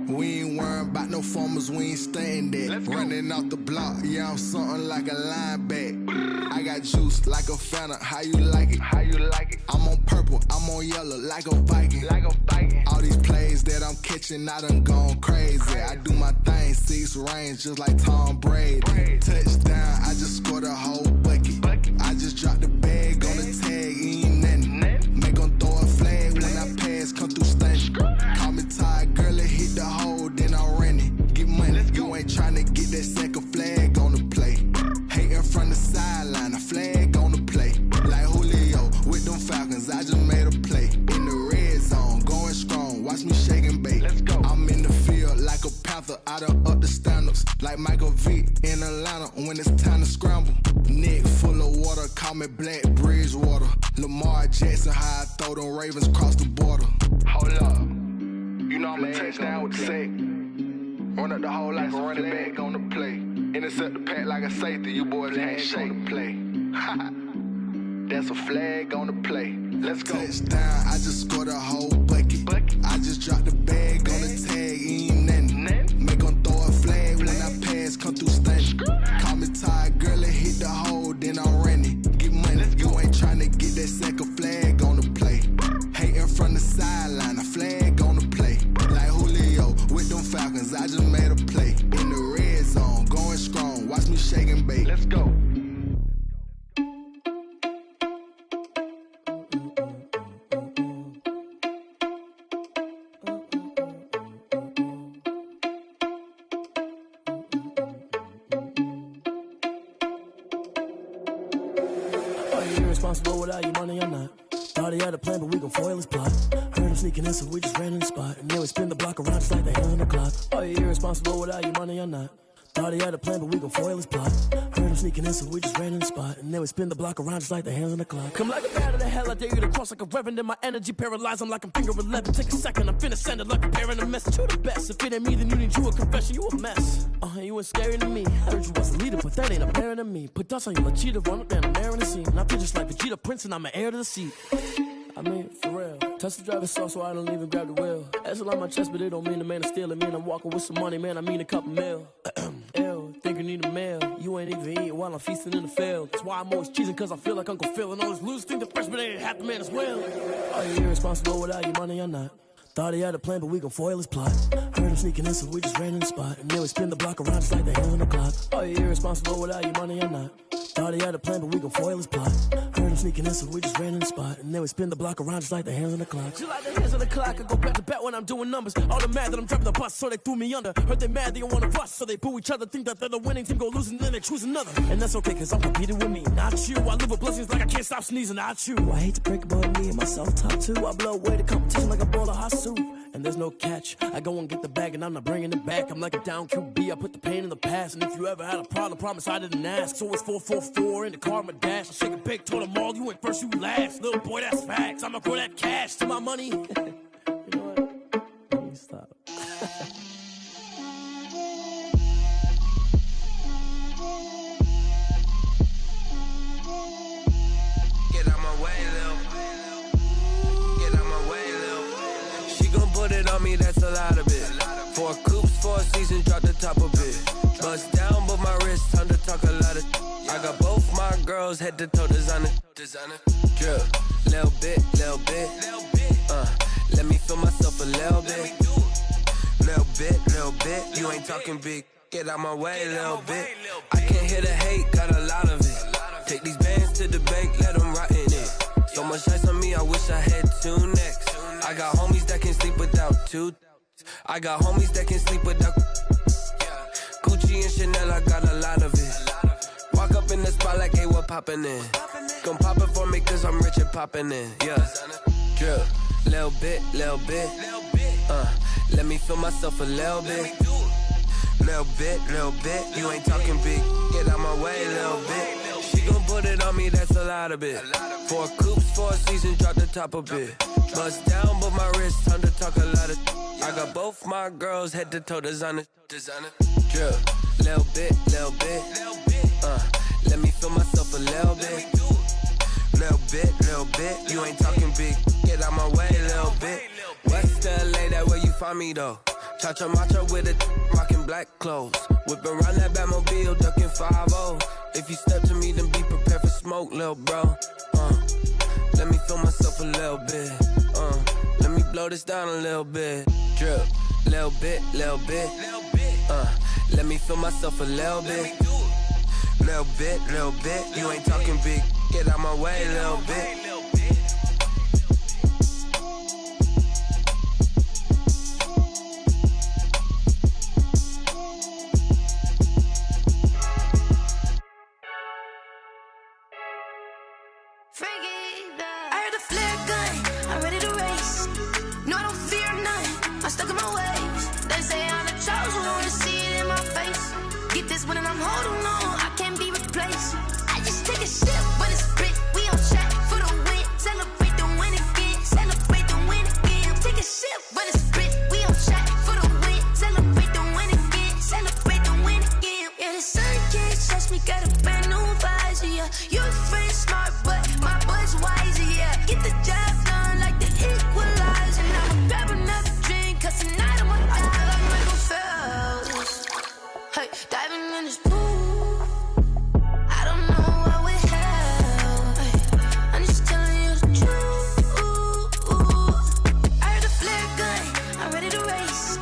We ain't worrying about no formers, we ain't staying there. Running off the block, yeah, I'm something like a linebacker. I got juice like a Fanta, how you like it? How you like it? I'm on purple, I'm on yellow, like a Viking. Like a Viking. All these plays that I'm catching, I done gone crazy. I do my thing, 6 range, just like Tom Brady. Touchdown, I just scored a whole bucket. I just dropped the bag on the tag, ain't nothing. Make 'em throw a flag when I pass, come through stunning. Call me tired, girl, and hit the hole, then I'm running. Get money, you ain't tryna get that second flag on the play. Hating from the sideline, a flag on the play. Like Julio with them Falcons, I just made a play. In the red zone, going strong, watch me shake and bake. Let's go. I'm in the field like a Panther, I done up the standards. Like Michael Vick in Atlanta when it's time to scramble. Neck full of water, call me Black Bridgewater. Lamar Jackson, how I throw them Ravens cross the border. Hold up. You know I'm a touchdown with the sack. Run up the hole like a running back on the play. Intercept the pack like a safety. You boys ain't shake the play. That's a flag on the play. Let's go. Touchdown, I just scored a whole bucket. I just dropped the bag on the tag, ain't nothing. Make 'em throw a flag when I pass, come through stunning. Call me tired, girl, and hit the hole, then I'm running. Get money, you ain't tryna get that second flag on the play. Hating from the sideline, a flag on the play. Like Julio with them Falcons, I just made a play. In the red zone, going strong, watch me shake and bake. Let's go. irresponsible without your money or not. Thought he had a plan, but we gon' foil his plot. Heard him sneaking in, so we just ran in the spot. And then we spin the block around just like the hands on the clock. Are you irresponsible without your money or not? Thought he had a plan, but we gon' foil his plot. Heard him sneaking in, so we just ran in the spot. And then we spin the block around just like the hands on the clock. Come like a bat of the hell, I dare you to cross like a reverend. And my energy paralyzed, I'm like I'm finger 11. Take a second, I'm finna send it like a parent a message. You the best, if it ain't me, then you need you a confession. You a mess, you ain't scary to me. Heard you was a leader, but that ain't apparent to me. Put dust on you like cheetah, run up down the air in the scene. And I feel just like Vegeta Prince, and I'm an heir to the seat. I mean, for real. Touch the driver's soft, so I don't even grab the wheel. That's on my chest, but it don't mean the man is stealing. Mean I'm walking with some money, man, I mean a couple mil. Ew, think you need a meal. You ain't even eating while I'm feasting in the field. That's why I'm always cheesing, cause I feel like Uncle Phil. And all this losers think the freshman ain't half the man as well. Are you irresponsible without your money or not? Thought he had a plan, but we gon' foil his plot. Heard him sneaking in, so we just ran in the spot. And then we spin the block around just like the hands on the clock. Are you irresponsible without your money or not? Thought he had a plan, but we gon' foil his plot. Heard him sneaking in, so we just ran in the spot. And then we spin the block around just like the hands on the clock. Just like the hands on the clock, I go back to back when I'm doing numbers. All the mad that I'm dropping the bus, so they threw me under. Heard they mad, they don't wanna bust, so they boo each other. Think that they're the winning team, go losing, then they choose another. And that's okay, cause I'm competing with me, not you. I live with blessings like I can't stop sneezing, not you. I hate to break it, but me and myself top two. I blow away the competition like a bowl of hot soup. And there's no catch. I go and get the bag and I'm not bringing it back. I'm like a down QB, I put the pain in the past. And if you ever had a problem, promise I didn't ask. So it's 444 in the car, my dash. I shake a big, told them all, you ain't first, you last. Little boy, that's facts. I'ma grow that cash to my money. You know what? Let me stop. Get out my way, Lil. Get out my way, Lil. She gon' put it on me, that's a lot of it. 4 coops, 4 seasons, drop the top of it. Bust down, but my wrist, time to talk a lot of. I got both my girls, head to toe designer. Drip, little bit. Let me feel myself a little bit. Little bit. You ain't talking big. Get out my way, little bit. I can't hear the hate, got a lot of it. Take these bands to the bank, let them rot in it. So much ice on me, I wish I had 2 necks. I got homies that can sleep without 2. I got homies that can sleep without Gucci and Chanel, I got a lot of it. Walk up in the spot like, hey, what poppin' in? Gon' pop it for me cause I'm rich and poppin' in, yeah. Drip, little bit. Let me feel myself a little bit. Little bit. You ain't talking big. Get out my way, little bit. She gon' put it on me, that's a lot of it. 4 coops, 4 seasons, drop the top of it. Bust down, but my wrist, time to talk a lot of. I got both my girls, head to toe designer. Drip, little bit. Let me feel myself a little bit. Little bit. You ain't talking big. Get out my way, little bit. West LA, that where you find me though. Cha-cha matcha with it, rockin' black clothes. Whippin' around that Batmobile, duckin' 5-0. If you step to me, then be prepared for smoke, lil' bro. Let me feel myself a little bit. Let me blow this down a little bit. Drip, little bit. Let me feel myself a little bit. Little bit. You ain't talking big. Get out my way, little bit. I heard the flare gun, I'm ready to race. No, I don't fear none, I'm stuck in my ways. They say I'm the chosen one, to see it in my face. Get this one and I'm holding on, I can't be replaced. I just take a sip, but it's split, we on track for the win. Celebrate the win again, celebrate the win again. Take a sip, but it's split, we on track for the win. Celebrate the win again, celebrate the win again. Yeah, the sun can't touch me, got a brand new visor, yeah. You're friend smart, but my boy's wiser, yeah. Get the job done like the equalizer. Now I'ma grab another drink, cause tonight I'ma die like Michael Phelps. Hey, diving in this pool, I don't know what would help. Hey, I'm just telling you the truth. I heard the flare gun, I'm ready to race.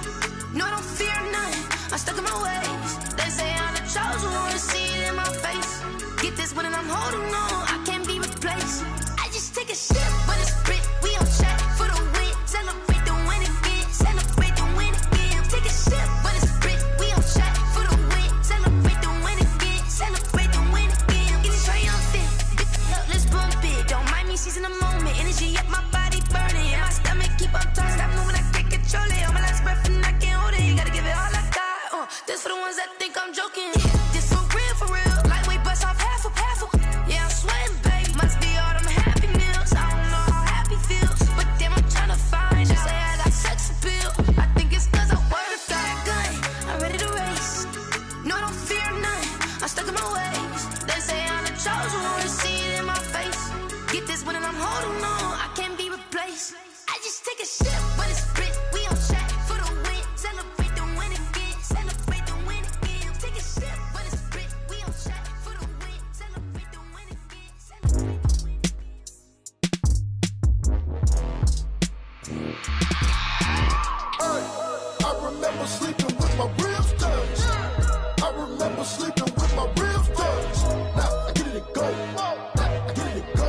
No, I don't fear none, I'm stuck in my ways. They say I'm the chosen one, to see it in my face. Get this one and I'm holding on, I can't be replaced. I just take a sip, but it's split, we on track for the win. Celebrate the win again, celebrate the win again. Take a sip, but it's split, we on track for the win. Celebrate the win again, celebrate the win again. Get it triumphant, look, let's bump it. I remember sleeping with my ribs touched. I remember sleeping with my ribs touched. Now I get it and go. Now I get it and go.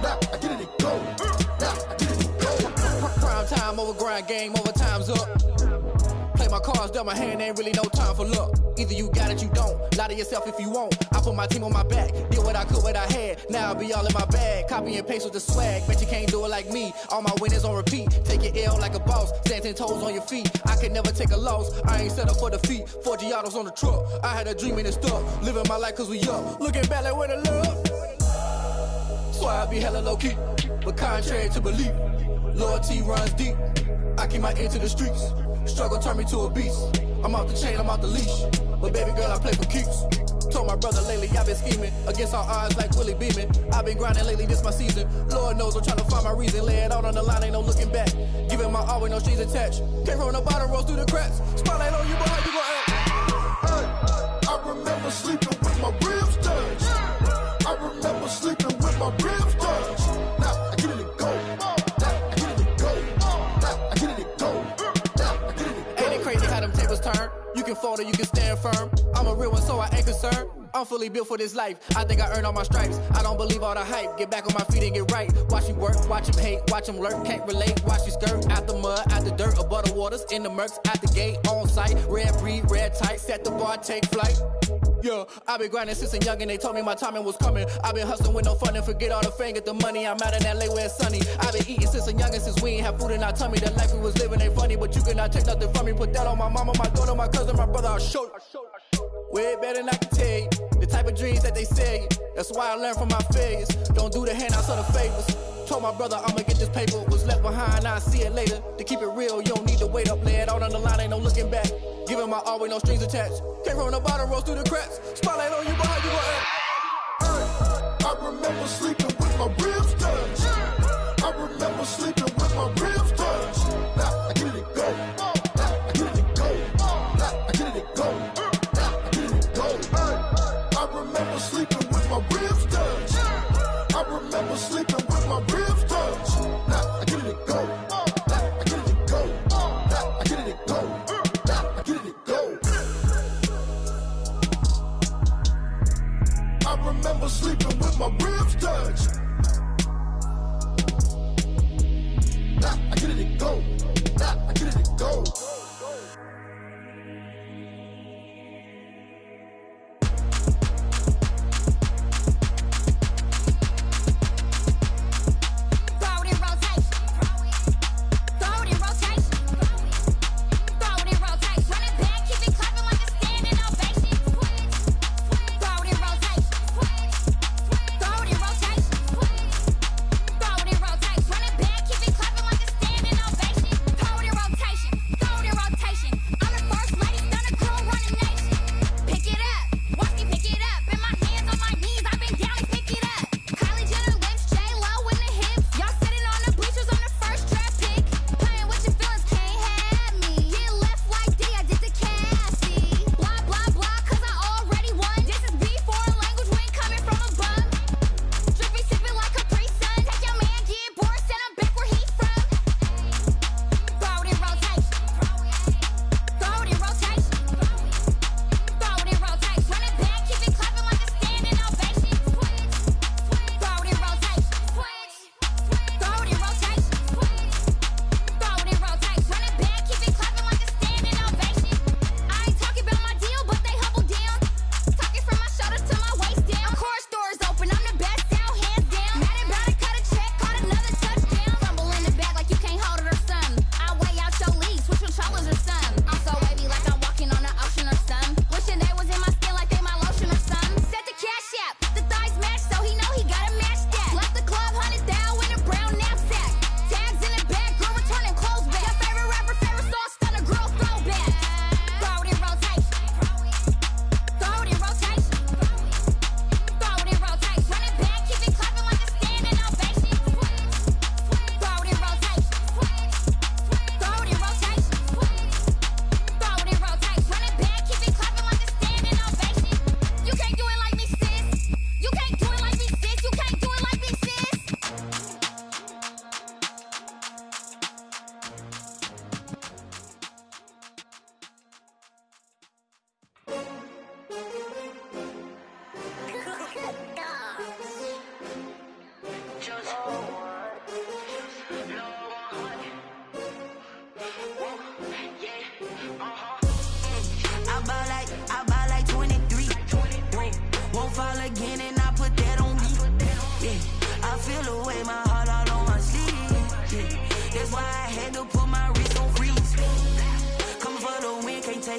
Now I get it and go. Now I get it and go. Prime time over grind, game over, time's up. Play my cards, dealt my hand, ain't really no time for luck. Either you got it, you don't. Lie to yourself if you won't. I put my team on my back, did what I could, what I had. Now I be all in my bag, copy and paste with the swag. Bet you can't do it like me. All my winners on repeat. Take your L like a boss, stand 10 toes on your feet. I could never take a loss. I ain't set up for defeat. 4 Giottos on the truck. I had a dream and it stuck. Living my life cause we up. Looking back like where the love. So I be hella low key, but contrary to belief, loyalty runs deep. I keep my ear to the streets. Struggle turned me to a beast. I'm off the chain, I'm off the leash. But baby girl, I play for keeps. Told my brother lately I've been scheming against all odds like Willie Beeman. I've been grinding lately, this my season. Lord knows I'm trying to find my reason. Lay it out on the line, ain't no looking back. Giving my all with no strings attached. Came from the bottom, rose through the cracks. Spotlight on you, but how you gon' act? Hey, I remember sleeping with my ribs touched. I remember sleeping with my ribs touched. Now I get it and go. Now I get it and go. Now I get it and go. Now I get it and go. Ain't it crazy how them tables turn? You can fold or you can stand firm. I'm a real one, so I ain't concerned. I'm fully built for this life. I think I earned all my stripes. I don't believe all the hype. Get back on my feet and get right. Watch you work, watch him hate, watch him lurk. Can't relate, watch you skirt. Out the mud, out the dirt, above the waters, in the murks, out the gate, on site. Red breed, red tight, set the bar, take flight. Yeah, I been grinding since a young and they told me my timing was coming. I been hustling with no fun and forget all the fame, get the money. I'm out in LA where it's sunny. I been eating since a young and since we ain't have food in our tummy. The life we was living ain't funny, but you cannot take nothing from me. Put that on my mama, my daughter, my cousin, my brother, I'll show you. Way better than I can tell you. The type of dreams that they sell you. That's why I learned from my failures. Don't do the handouts or the favors. Told my brother I'ma get this paper. Was left behind, I'll see it later. To keep it real, you don't need to wait up. Lay it out on the line, ain't no looking back. Giving my all with no strings attached. Came from the bottom, rose through the cracks. Spotlight on you, but how you gon' act? I remember sleeping with my ribs touched. I remember sleeping with my ribs touched. Now I get it and go. Now I get it and go. Now I get it and go. Now I get it and go. I remember sleeping with my ribs touched. I remember sleeping with my ribs touched. Now I get it and go. Now I get it and go. Now I get it and go. Now I get it and go. I remember sleeping with my ribs touched. Now I get it and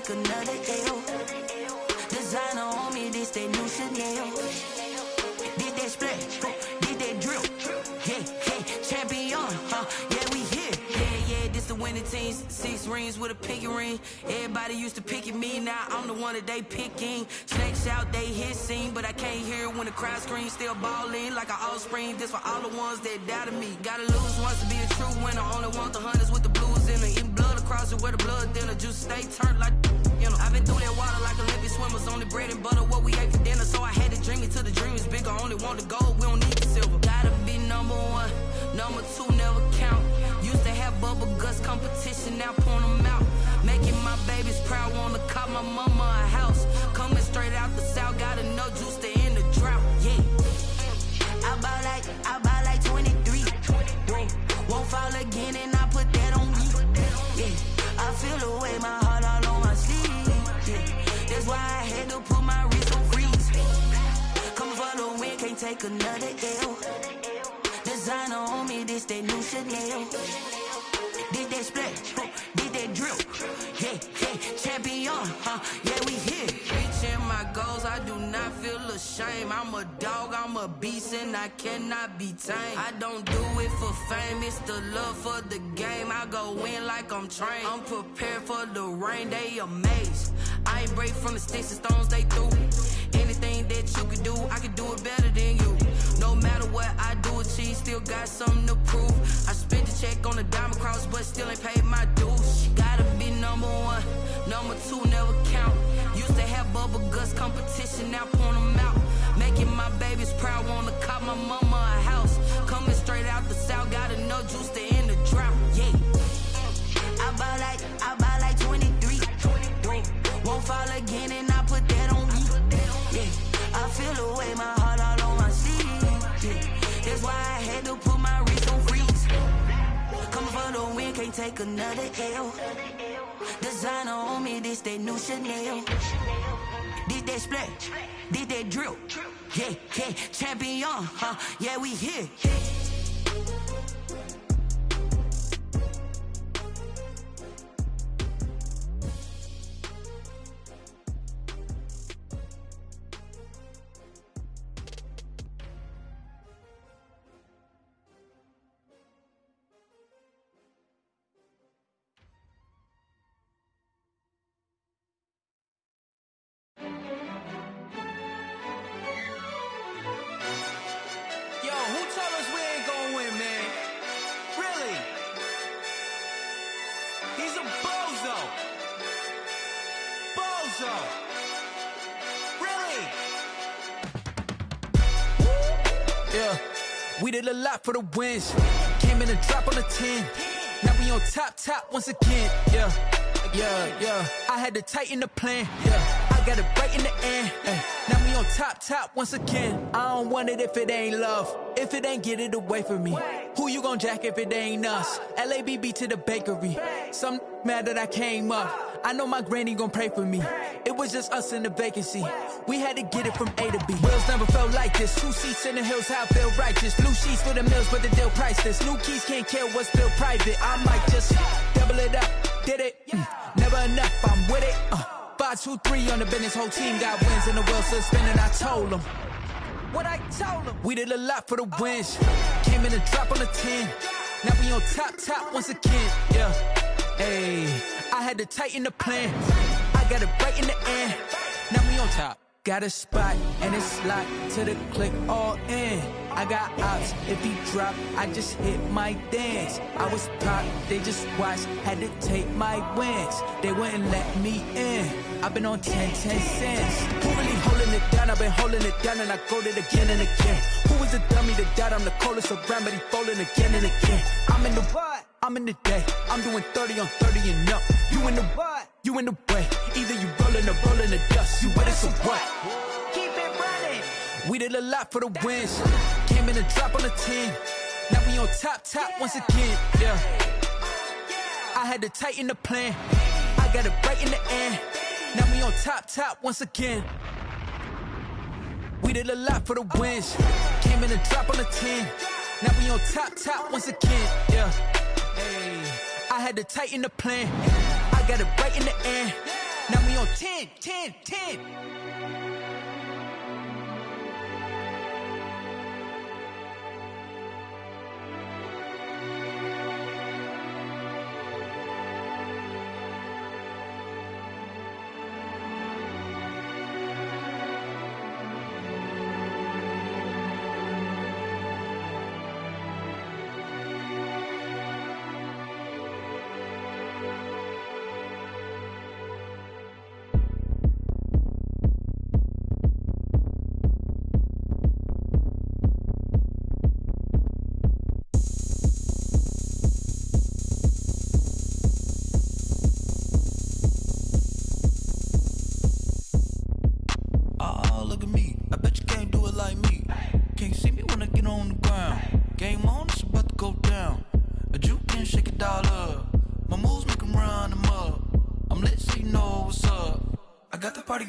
take another L. Designer on me, this that new Chanel. Did that splash, did that drill. Yeah, champion, yeah, we here. Yeah, this the winning team. 6 rings with a pinky ring. Everybody used to pick at me, now I'm the one that they picking. Snakes out, they hit scene, but I can't hear it when the crowd screams. Still ballin' like an offspring. This for all the ones that doubted me. Gotta lose once to be a true winner. Only want the hunters with the blues in it. Eating blood across it where the blood thinner. Juice stay turned like, you know. I've been through that water like Olympic swimmers. Only bread and butter, what we ate for dinner. So I had to dream it till the dream is bigger. Only want the gold, we don't need the silver. Gotta be number 1, number 2 never count. Used to have bubble guts competition, now point them out. Making my babies proud, wanna cop my mama a house. Coming straight out the south, gotta know juice to end the drought. Yeah, I buy like 23. Won't fall again, and I put that on me. Yeah, I feel the way, my heart all on my sleeve. Yeah, that's why I had to put my wrist on freeze. Coming for the win, can't take another L. Designer on me, this that new Chanel. Did that splash, did that drill. Yeah, champion, yeah, we here. Reaching my goals, I do not feel ashamed. I'm a dog, I'm a beast, and I cannot be tamed. I don't do it for fame, it's the love for the game. I go in like I'm trained. I'm prepared for the rain, they amazed. I ain't break from the sticks and stones they threw. Anything that you could do, I could do it better than you. No matter what I do, achieve, still got something to prove. I spent the check on the diamond cross, but still ain't paid my dues. Gotta be number 1, number 2 never count. Used to have bubble guts competition, now point them out. Making my babies proud, wanna cop my mama a house. Coming straight out the south, gotta know juice to end the drought. Yeah, I buy like 23. Won't fall again, and I put that on me. Yeah, I feel the way, my heart all on my sleeve. Yeah, that's why I had to put my wrist on freeze. Coming for the win, can't take another L. Designer on me, this that new Chanel. Did that splash, did that drill. Yeah, champion, yeah, we here. We did a lot for the wins. Came in a drop on a 10. Now we on top once again. Yeah. I had to tighten the plan. Yeah, I got it right in the end. Now we on top once again. I don't want it if it ain't love. If it ain't, get it away from me. Who you gon' jack if it ain't us? LABB to the bakery. Some mad that I came up. I know my granny gon' pray for me. It was just us in the vacancy. We had to get it from A to B. Wheels never felt like this. 2 seats in the hills, how I feel righteous. Blue sheets for the mills, but the deal priceless. New keys can't care what's still private. I might just double it up. Did it? Never enough, I'm with it. 5, 2, 3 on the business. Whole team got wins and the wheels still spinning. I told them what I told them. We did a lot for the wins. Came in a drop on a 10. Now we on top once again. Yeah. Hey, I had to tighten the plan. I got it right in the end. Now we on top. Got a spot and it's locked to the click all in. I got ops, if he drop, I just hit my dance. I was top, they just watched, had to take my wins. They wouldn't let me in. I've been on 10 cents. Who really holding it down? I've been holding it down and I go it again and again. Who was the dummy that died? I'm the coldest around, but he folding again and again. I'm in the what? I'm in the day. I'm doing 30 on 30 and up. You in the what? You in the way. Either you rolling or rolling the dust. You with it, so what? Keep it running. We did a lot for the wins. Came in a drop on a 10. Now we on top once again. Yeah. I had to tighten the plan. I got it right in the end. Now we on top once again. We did a lot for the wins. Came in a drop on a 10. Now we on top once again. Yeah. Hey, I had to tighten the plan. I got it right in the end. Now we on 10, 10, 10.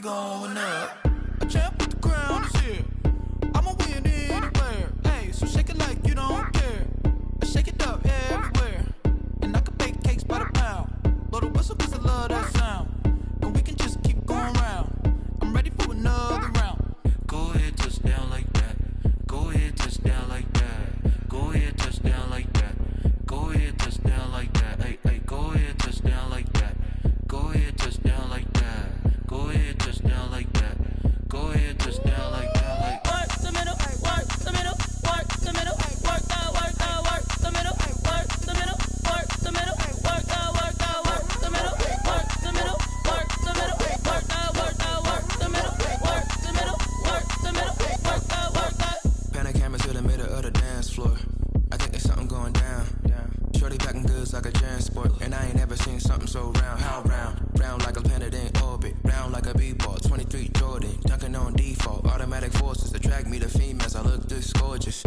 Going up, a champ with the crown is here. I'ma win anywhere. Hey, so shake it like you don't care. I shake it up everywhere, and I can bake cakes by the pound. Blow the whistle 'cause I love that sound, and we can just keep going round. I'm ready for another round. Go ahead, touch down like that. Go ahead, touch down like that. Go ahead, touch down like that. Go ahead, touch down like that. Hey, hey, go ahead, touch down like that. Go ahead, touch down like that. Go ahead, touch down like that. Go ahead, touch down like that. Like work the middle, work the middle, work the middle, work that, work that, work the middle, work the middle, work the middle, work that, work that, work the middle, work the middle, work the middle, work that, work that, work the middle, work the middle, work the middle, work that, work that. Pan the camera to the middle of the dance floor. I think there's something going down. Shorty backing goods like a transport, and I ain't never seen something so round. How round? Round like a planet in orbit, round like a b-ball. 23 Jordan, dunking on default. Automatic forces attract me to females. I look this gorgeous.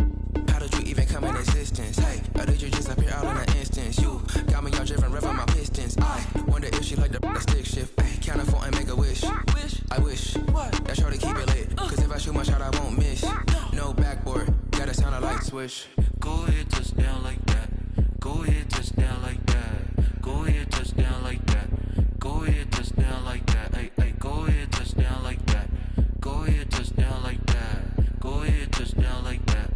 How did you even come in existence? Hey, or did you just appear out in an instance? You got me all driven, revving my pistons. I wonder if she like the stick shift. Ay, count a 4 and make a wish. I wish that shorty keep it lit, 'cause if I shoot my shot, I won't miss. No backboard, gotta sound a light switch. Go ahead, touch down like that. Go ahead, touch down like that. Go ahead, touch down like that. Go ahead, touch down like that. Hey, hey, go ahead, touch down like that. Go ahead, touch down like that. Go ahead, touch down like that.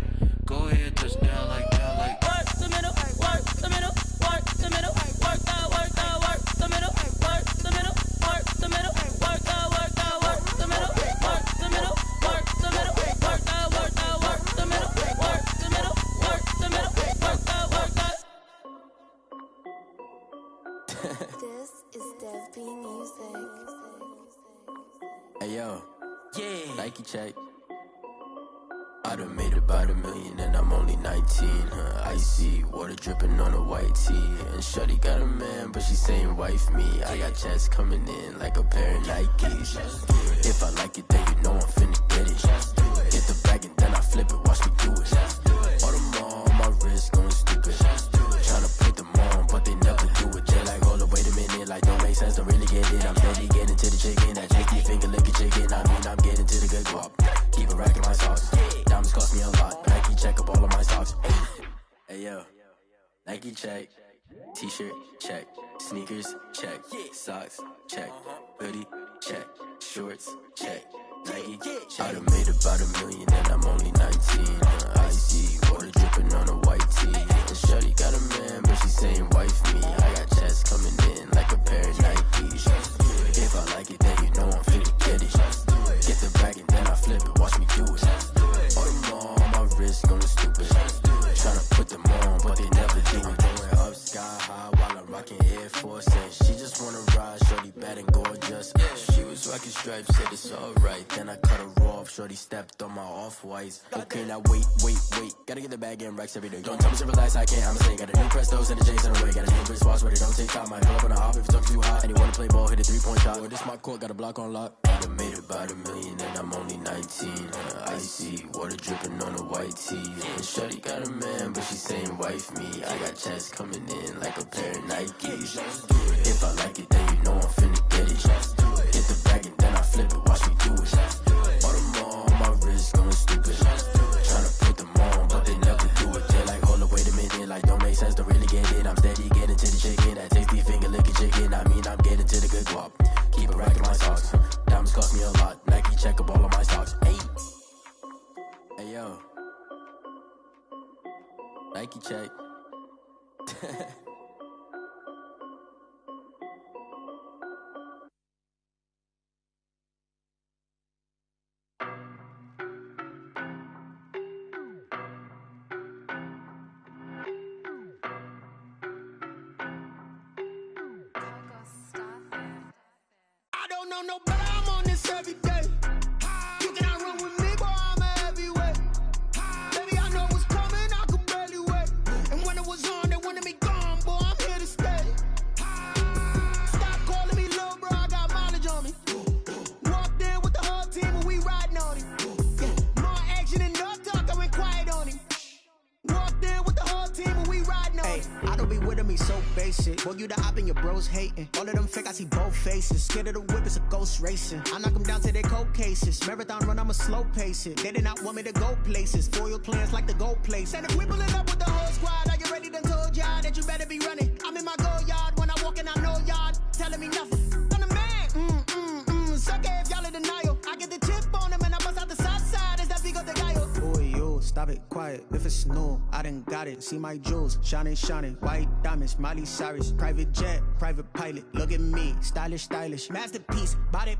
Go ahead, touch down like that. Like work the middle, work the middle, work the middle, work that, work that, work the middle, work the middle, work the middle, work that, work that, work the middle, work the middle, work the middle, work that, work that, work the middle, work the middle, work the middle, work that, work that. This is Dev B Music. Hey yo, yeah, Nike check. I done made about $1 million and I'm only 19. Icy water dripping on a white tee. And shorty got a man, but she saying wife me. I got checks coming in like a pair of Nikes. If I like it, then you know I'm finna get it. Get the bag and then I flip it, watch me do it. All them on my wrist going stupid. Tryna put them on, but they never do it. They're like, hold up, wait a minute, like don't make sense, don't really get it. I'm steady getting to the chicken, that tricky finger licking chicken. I mean, I'm getting to the good guap. Keep a rack in my socks. Diamonds cost me a lot. Nike check up all of my socks. Hey yo, Nike check. T-shirt check. Sneakers check. Socks check. Hoodie check. Shorts check. Nike check. I done made about $1 million and I'm only 19. Icy water dripping on a white tee. And shorty got a man, but she saying wife me. I got checks coming in like a pair of Nikes. If I like it, then you know I'm finna get it. Get the bag and then I flip it, watch me do it. All them on my wrist going stupid. Tryna put them on, but they never do it. Going up sky high while I'm rocking Air Force. And she just wanna ride, shorty bad and gorgeous. She was rocking stripes, said it's alright. Then I cut her off, shorty stepped on my off-whites. Okay, now wait. Gotta get the bag and racks every day. Don't tell me to relax, I can't, I'ma say. Got a new Prestos and the J's in the way. Got a new Chris Foss, but it don't take time. I pull up on the hop if it's up too hot. And you wanna play ball, hit a 3-point shot. Or this my court, got a block on lock. I done made about $1 million and I'm only 19. Icy water dripping on a white tee. And shorty got a man, but she saying wife me. I got checks coming in like a pair of Nikes. If I like it, then you know I'm finna get it. Get the bag and then I flip it, watch me do it. All them on my wrist going stupid. Tryna put them on, but they never do it. They're like, hold up, wait a minute, like don't make sense, don't really get it. I'm steady getting to the chicken, that tasty finger licking chicken. I mean, I'm getting to the good guap. Keep it right know no better, I'm on this every day. You cannot run with me, boy, I'm a heavyweight. Baby, I know what's coming, I could barely wait. And when it was on, they wanted me gone, boy, I'm here to stay. Stop calling me little bro, I got mileage on me. Walked in with the whole team and we riding on him. Yeah, more action and no talk, I went quiet on him. Walked in with the whole team and we riding on him. I don't be with me so basic. Boy, you the op and your bros hating. All of them fake, I see both faces. Scared of the whip, it's a ghost racing. I knock them down to their cold cases. Marathon run, I'ma slow pace it. They did not want me to go places. Foil plans like the gold place. And if we pulling up with the whole squad, are you ready? Done told y'all that you better be running. I'm in my go yard. When I walk in, I know y'all telling me nothing. I'm the man. Sucker if y'all in denial. I get the chip on him and I bust out the south side. Is that Vigo de Gallo? Boy, yo, stop it, quiet. If it's new, I done got it. See my jewels, shining, shining. White diamonds, Miley Cyrus. Private jet, private pilot. Look at me, stylish, stylish. Masterpiece, body,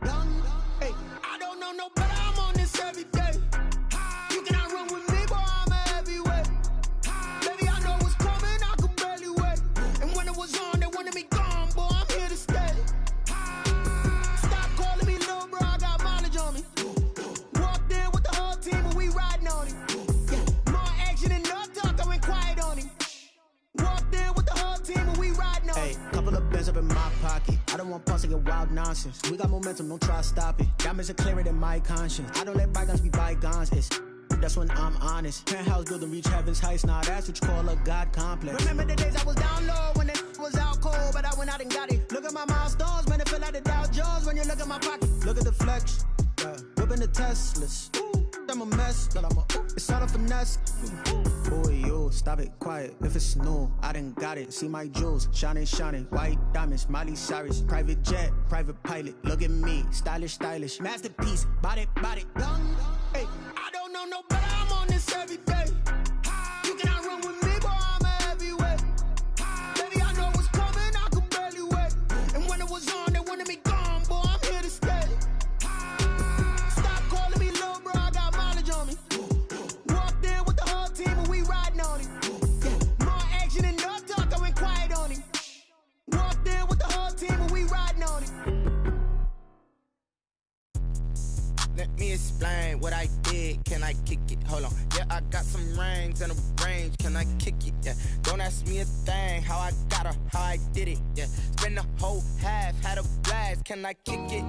young. Hey, I don't know no better, I'm on this every day. You cannot run with me, boy, I'm a heavyweight. Baby, I know what's coming, I could barely wait. And when it was on, they wanted me gone, boy, I'm here to stay. Stop calling me little bro, I got mileage on me. Walked in with the whole team and we riding on him. Yeah, more action and no talk, I went quiet on him. Walked in with the whole team and we riding on him. Hey, couple of bands up in my pocket. I don't want pause to get wild nonsense. We got momentum, don't try to stop it. Diamonds are clearer than my conscience. I don't let bygones be bygones. That's when I'm honest. Penthouse building reach heaven's heights. Now that's what you call a God complex. Remember the days I was down low when it was out cold, but I went out and got it. Look at my milestones, man, it feel like the Dow Jones when you look at my pocket. Look at the flex, whipping the Teslas. I'm a mess, but it's all a finesse. Boy, yo, stop it, quiet. If it's new, I done got it. See my jewels, shining, shining. White diamonds, Miley Cyrus. Private jet, private pilot. Look at me, stylish, stylish. Masterpiece, body, young. Hey, I don't know no better, I'm on this every day. You cannot run with me, boy, I'm a heavyweight. Baby, I know what's coming, I could barely wait. And when it was on, they wanted me gone, boy, I'm here to stay. Stop calling me little bro, I got mileage on me. Walked in with the whole team and we riding on him. Yeah, more action and no talk, I went quiet on him. Walked in with the whole team and we riding on him. Let me explain what I did. Can I kick it? Hold on. Yeah, I got some rings and a range. Can I kick it? Yeah. Don't ask me a thing. How I got her, how I did it. Yeah. Spend the whole half, had a blast. Can I kick it?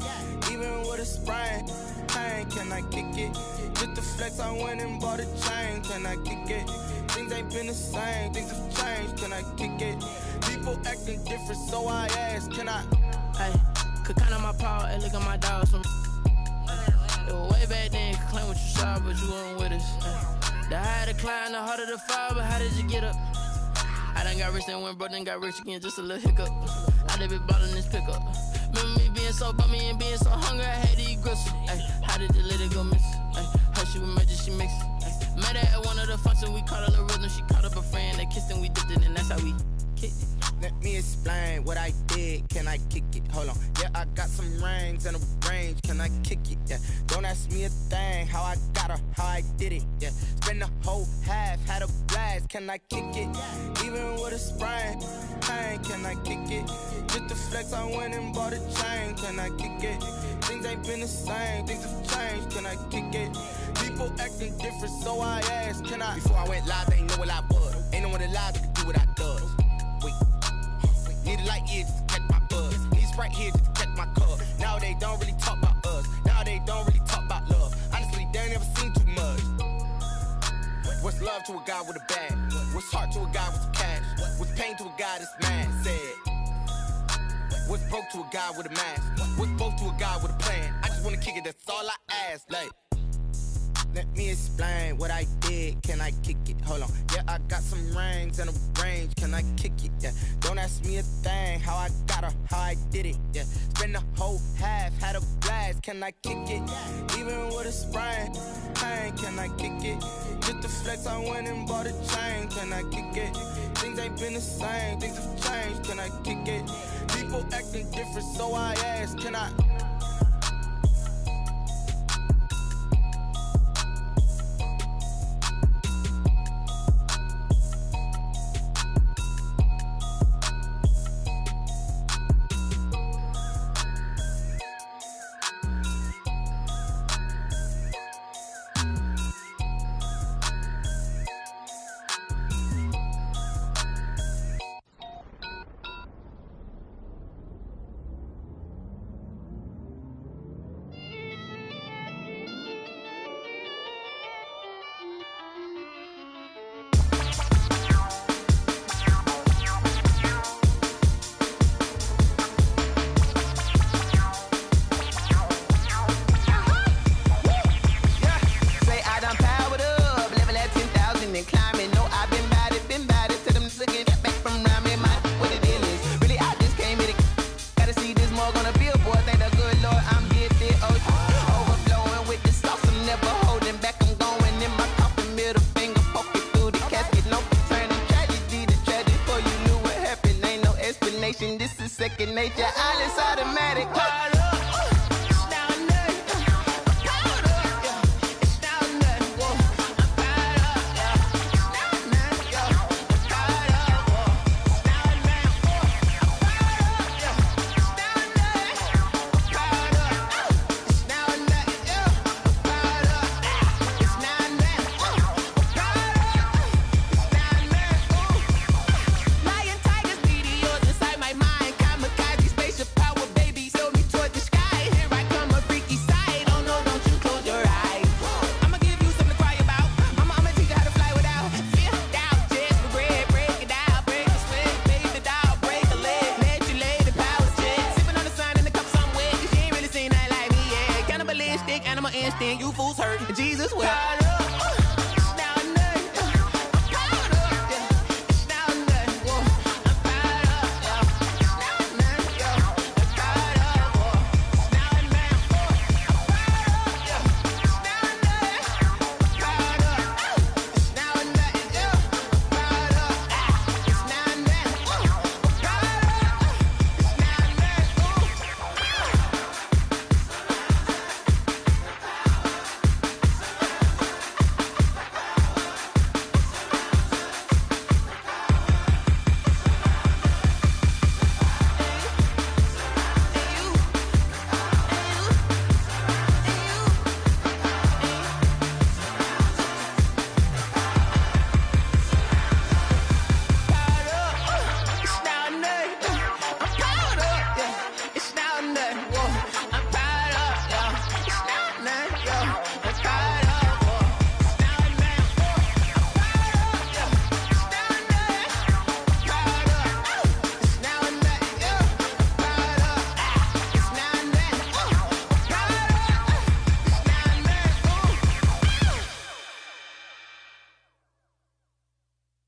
Even with a sprain. Pain, can I kick it? Just the flex, I went and bought a chain. Can I kick it? Things ain't been the same. Things have changed. Can I kick it? People acting different, so I ask. Can I? Hey, could count on my power and look at my dogs from. It was way back then, could claim what you saw, but you weren't with us. The higher the climb, the harder the fall, but how did you get up? I done got rich, then went broke, then got rich again, just a little hiccup. I done been bottling this pickup. Remember me being so bummy and being so hungry, I had to eat gristle. Ay, how did the lady go miss? Her she was magic, she mixed. Met her at one of the functions, we caught a little rhythm, she caught up a friend, they kissed and we dipped it, and that's how we kicked it. Let me explain what I did. Can I kick it? Hold on. Yeah, I got some rings and a range. Can I kick it? Yeah. Don't ask me a thing. How I got her, how I did it. Yeah. Spend the whole half, had a blast. Can I kick it? Even with a sprain. Pain, can I kick it? Just the flex, I went and bought a chain. Can I kick it? Things ain't been the same. Things have changed. Can I kick it? People acting different, so I asked. Can I? Before I went live, they ain't know what I was. Ain't no one alive that could do what I does. Need a light here just to catch my buzz. Need Sprite here just to catch my cup. Now they don't really talk about us. Now they don't really talk about love. Honestly, they ain't never seen too much. What's love to a guy with a bag? What's heart to a guy with some cash? What's pain to a guy that's mad? Said. What's broke to a guy with a mask? What's both to a guy with a plan? I just wanna kick it, that's all I ask. Like, let me explain what I did. Can I kick it? Hold on. Yeah, I got some rings and a range. Can I kick it? Yeah. Don't ask me a thing. How I got her, how I did it. Yeah. Spend the whole half, had a blast. Can I kick it? Even with a sprain. Pain, can I kick it? Just the flex, I went and bought a chain. Can I kick it? Things ain't been the same. Things have changed. Can I kick it? People acting different, so I ask. Can I? this is second nature. All is automatic. You fools hurt. Jesus will.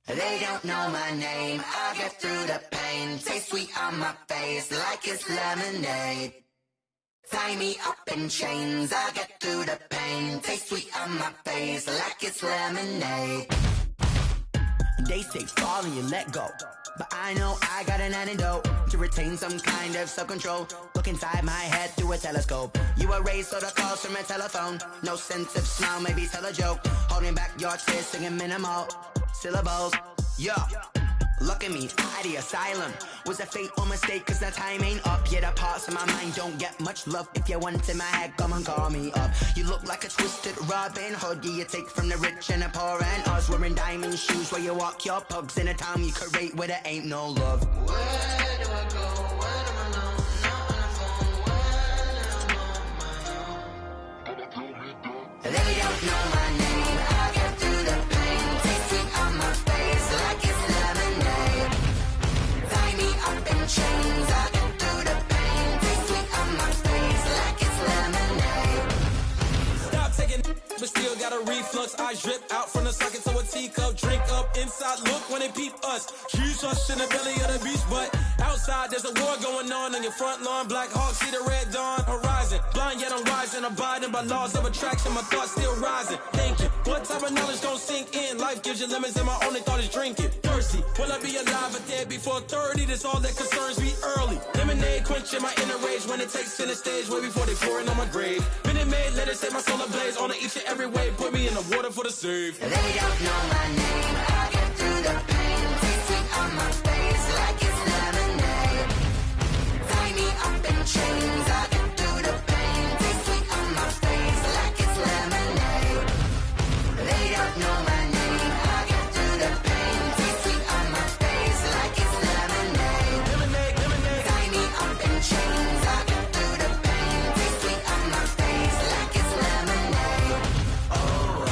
They don't know my name, I get through the pain. Taste sweet on my face like it's lemonade. Tie me up in chains, I get through the pain. Taste sweet on my face like it's lemonade. They say fall and you let go, but I know I got an antidote to retain some kind of self-control. Look inside my head through a telescope. You erase all the calls from a telephone. No sense of smile, maybe tell a joke. Holding back your tears, singing minimal syllables. Yeah, look at me, at the asylum. Was a fate or mistake, cause the time ain't up. Yet the parts of my mind don't get much love. If you want in my head, come and call me up. You look like a twisted Robin Hood. You take from the rich and the poor and us. Wearing diamond shoes where you walk your pugs in a town you create where there ain't no love. Where do I go? Where do I know? Not on the phone. Where am I on my own? They don't know my name. I get through the pain. Taste sweet on my face like it's lemonade. Tie me up in chains. I get through the pain. Taste sweet on my face like it's lemonade. Stop taking, but still got a reflux. I drip out from the socket to a teacup. Drink up inside. Look when they peep us. Huge us in the belly of the beach, but outside there's a war going on your front lawn. Black Hawk see the red dawn horizon. Blind yet I'm rising, abiding by laws of attraction. My thoughts still rising. Thank you. What type of knowledge don't sink in? Life gives you lemons, and my only thought is drinking. Thirsty. Will I be alive or dead before 30? That's all that concerns me early. Lemonade quenching my inner rage when it takes center stage way before they pour it on my grave. Minute Maid, let it set my soul ablaze on each and every way. Put me in the water for the save. They don't know my name. I get through the pain. Taste sweet on my face like it's lemonade. Tie me up in chains. I get through the pain. Taste sweet on my face like it's lemonade. They don't know my name. I get through the pain. Taste sweet on my face like it's lemonade. Tie me up in chains. I get through the pain. Taste sweet on my face like it's lemonade. Oh.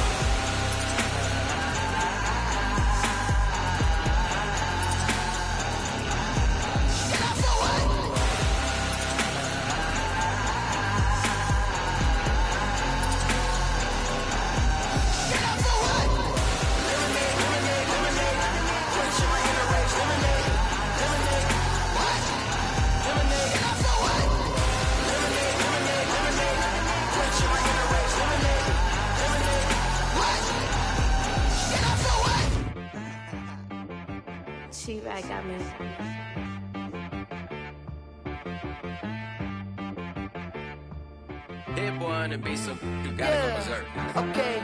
Hit boy on the beat, so you gotta go berserk. Okay.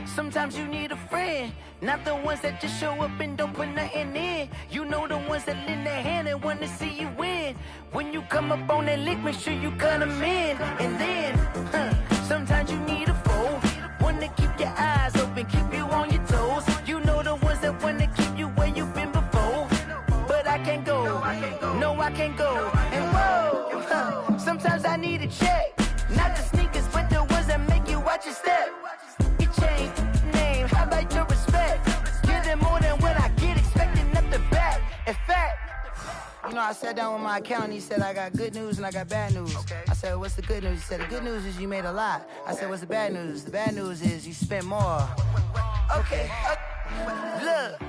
Sometimes you need a friend, not the ones that just show up and don't put nothing in. You know the ones that lend their hand and want to see you win. When you come up on that lick, make sure you cut them in. And then, sometimes you need a foe, one to keep your eyes open, keep you on your toes. You know the ones that want to keep you where you've been before. But I can't go, no I can't go. And whoa, sometimes I need a check. Not the sneakers, but the ones that make you watch your step. You change name, how about your respect? Give them more than what I get, expecting nothing back. In fact, you know, I sat down with my accountant, he said I got good news and I got bad news. I said, what's the good news? He said, the good news is you made a lot. I said, what's the bad news? The bad news is you spent more. Okay. Look,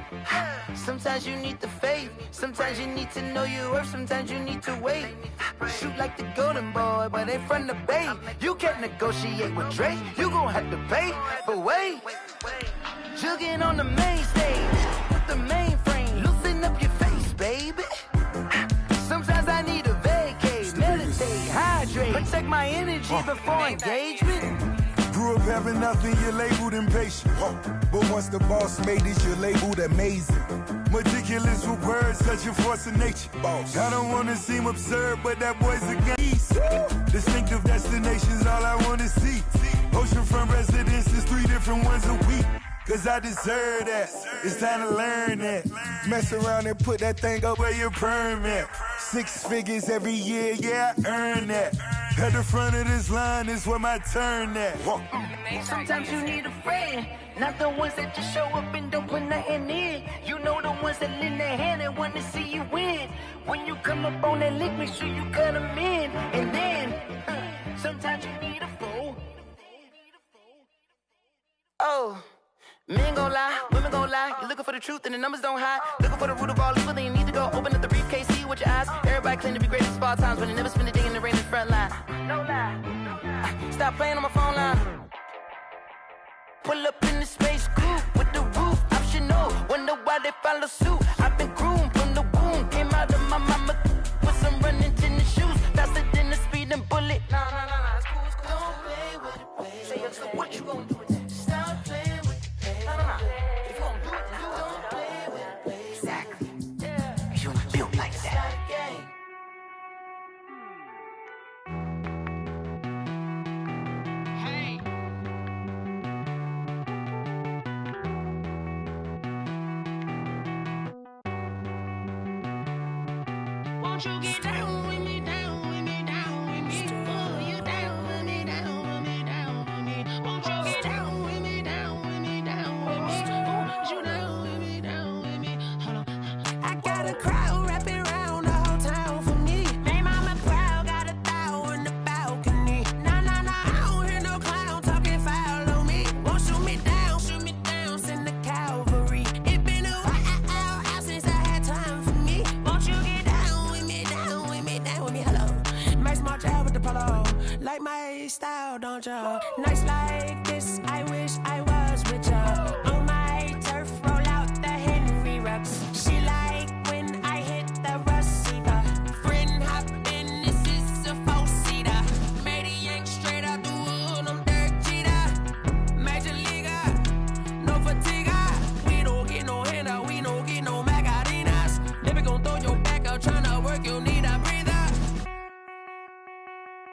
sometimes you need the faith, sometimes you need to know your worth, sometimes you need to wait. Shoot like the golden boy, but they from the bay. You can't negotiate with Drake, you gon' have to pay. But wait, jugging on the main stage with the mainframe, loosen up your face, baby. Sometimes I need a vacate, meditate, hydrate, protect my energy before engagement. Grew up having nothing, you're labeled impatient. But once the boss made it, you're labeled amazing. Meticulous with words, such a force of nature. I don't want to seem absurd, but that boy's a game. Distinctive destinations, all I want to see. Oceanfront residences, 3 different ones a week. Cause I deserve that, it's time to learn that. Mess around and put that thing up where your permit. 6 figures every year, yeah, I earn that. At the front of this line is where my turn at. Sometimes you need a friend, not the ones that just show up and don't put nothing in. You know the ones that lend their hand and want to see you win. When you come up on that lick, make sure you cut them in. And then, sometimes you need a fool. Oh. Men gon' lie, women gon' lie. You're looking for the truth and the numbers don't hide. Looking for the root of all evil, then you need to go open up the briefcase, see with your eyes. Everybody claim to be greatest of all times, but they never spend a day in the rain in the front line. No lie. Stop playing on my phone line. Pull up in the space coupe with the roof optional. Wonder why they follow suit. I've been groomed from the womb. Came out of my mama with some running tennis shoes. Faster than the speeding bullet. Nah, it's cool, it's cool. Don't play with it, baby. Say, yo, so what you gon' do with that? Stop playing with it. If you gon' do it, then don't play with it, baby. Exactly. Yeah. You ain't built like that. Hey. Won't you get down with me, down with me, down with me? Oh, you down with me, down with me, down with me. Won't you get down with me, down with me, down with me? Oh, you down with me, down with me? Hold on. I got a crowd wrapping around the whole town for me. They mama proud, got 1,000 in the balcony. Nah, I don't hear no clown talking foul on me. Won't shoot me down, send the cavalry. It been a while since I had time for me. Won't you get down with me, down with me, down with me? Hello. Max March out with the polo. Like my style, don't ya? Nights like this, I wish I was with ya. On my turf, roll out the Henry Rux. She like when I hit the receiver. Friend hop in, this is a 4-seater. Made a yank straight out the wood, I'm Derek Jeter. Major leaguer, no fatigue. We don't get no handout, we don't get no Macarinas. Never gon' throw your back out, tryna work, you need a breather.